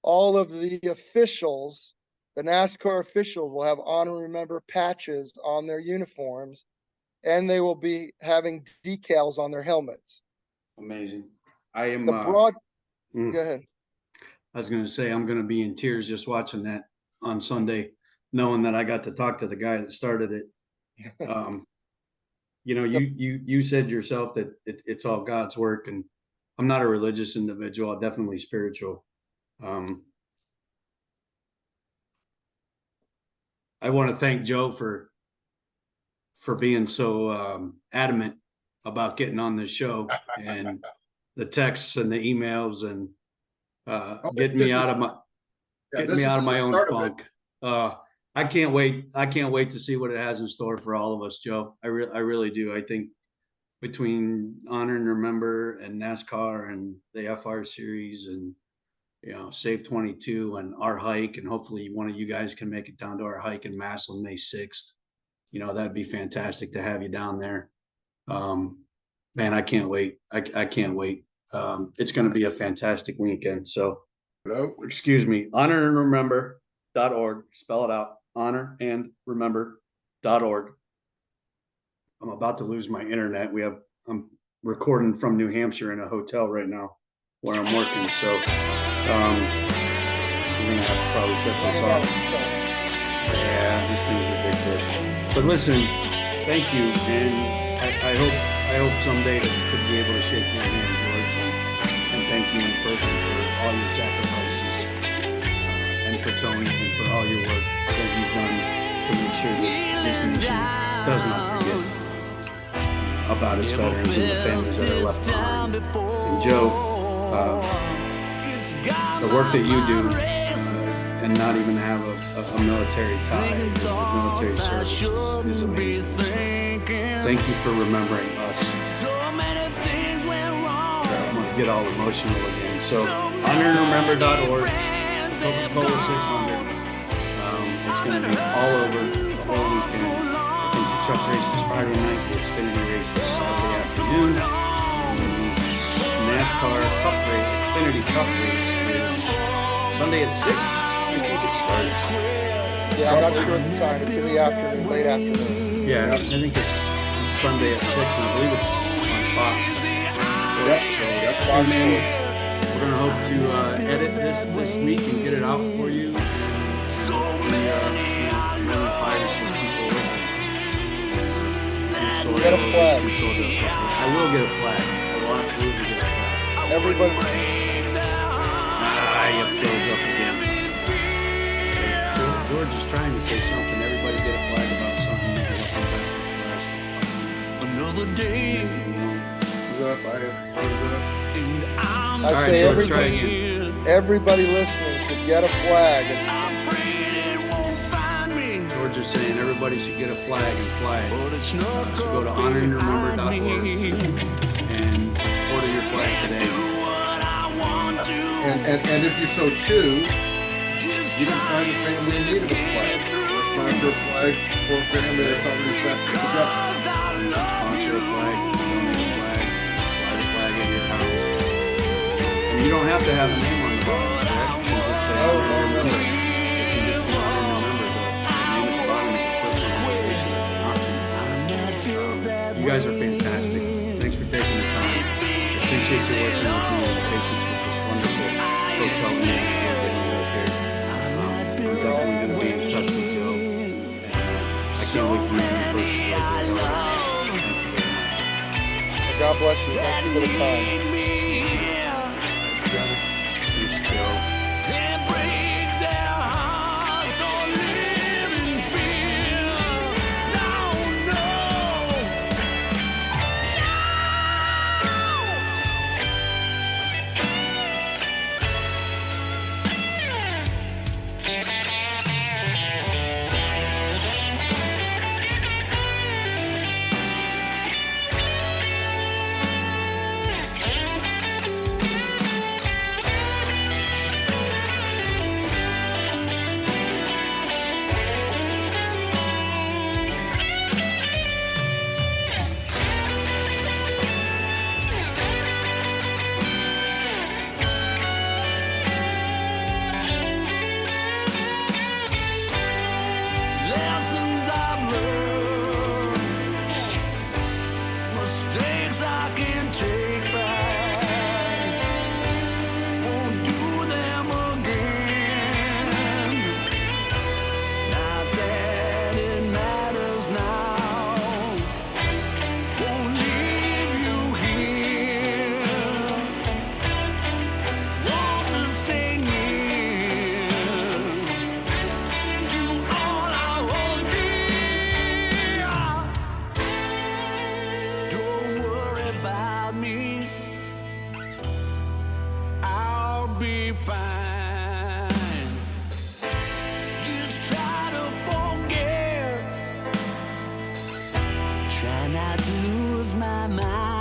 Speaker 1: All of the officials, the NASCAR officials, will have honor remember patches on their uniforms, and they will be having decals on their helmets.
Speaker 3: Amazing. I am
Speaker 1: Go ahead.
Speaker 3: I was going to say, I'm going to be in tears just watching that on Sunday, knowing that I got to talk to the guy that started it. You said yourself that it's all God's work, and I'm not a religious individual. I'm definitely spiritual. I want to thank Joe for being so adamant about getting on this show, and the texts and the emails, and getting me out of my own funk. I can't wait to see what it has in store for all of us, Joe. I really do. I think between Honor and Remember and NASCAR and the FR series and Save 22 and our hike, and hopefully one of you guys can make it down to our hike in Massillon May 6th. That'd be fantastic to have you down there. Man, I can't wait. I can't wait. It's going to be a fantastic weekend. So, excuse me, honorandremember.org. Spell it out, honorandremember.org. I'm about to lose my internet. I'm recording from New Hampshire in a hotel right now where I'm working. So, I'm going to have to probably shut this off. Yeah, this thing's a big fish. But listen, thank you. And I hope someday to be able to shake your hand, George, and thank you in person for all your sacrifices showing and for all your work that you've done to make sure that this nation does not forget about its veterans and the families that are left behind. And Joe, the work that you do and not even have a military tie, military service is amazing. So thank you for remembering us. I'm going to get all emotional again. So honorandremember.org, CocaCola 600. It's going to be all over the whole weekend. I think the truck race is Friday night, the Xfinity race is Saturday afternoon. NASCAR Cup race, Xfinity Cup race is Sunday at 6. I think it starts.
Speaker 1: Yeah, I'm not sure at the time. It's in the afternoon, late afternoon.
Speaker 3: Yeah, I think it's Sunday at 6, and I believe it's on Fox.
Speaker 1: Yep.
Speaker 3: So and then we're going to hope to edit this week and get it out for you. Maybe 5 or 6 people listen.
Speaker 1: Get a flag.
Speaker 3: I will get a flag. I will absolutely get a flag.
Speaker 1: Everybody.
Speaker 3: It fills up again. George is trying to say something. Everybody get a flag about something.
Speaker 2: Another day.
Speaker 1: I say everybody listening should get a flag.
Speaker 3: George is saying everybody should get a flag and fly it. So go to honorandremember.org and order your flag today.
Speaker 4: And if you so choose, you can find a family in need of a flag. Or sponsor a flag for a family that's already set to the government.
Speaker 3: Sponsor a flag, donate a flag, fly the flag in your house. And you don't have to have a name on the bottom, correct? You just say, remember. If you just want to remember, the name at the bottom is a personal motivation. That's an option. You guys are fantastic. Thanks for taking the time. Appreciate you working with me and the patience with this wonderful hotel room we're getting built here. I'm definitely going to be in touch with Joe. And I can't wait to meet you in person. Thank you very much.
Speaker 1: God bless you. Thank you for the time.
Speaker 3: Thanks, Joe.
Speaker 2: Lessons I've learned, mistakes I can take back, won't do them again. Not that it matters now, won't leave you here, want to stay near. Fine. Just try to forget. Try not to lose my mind.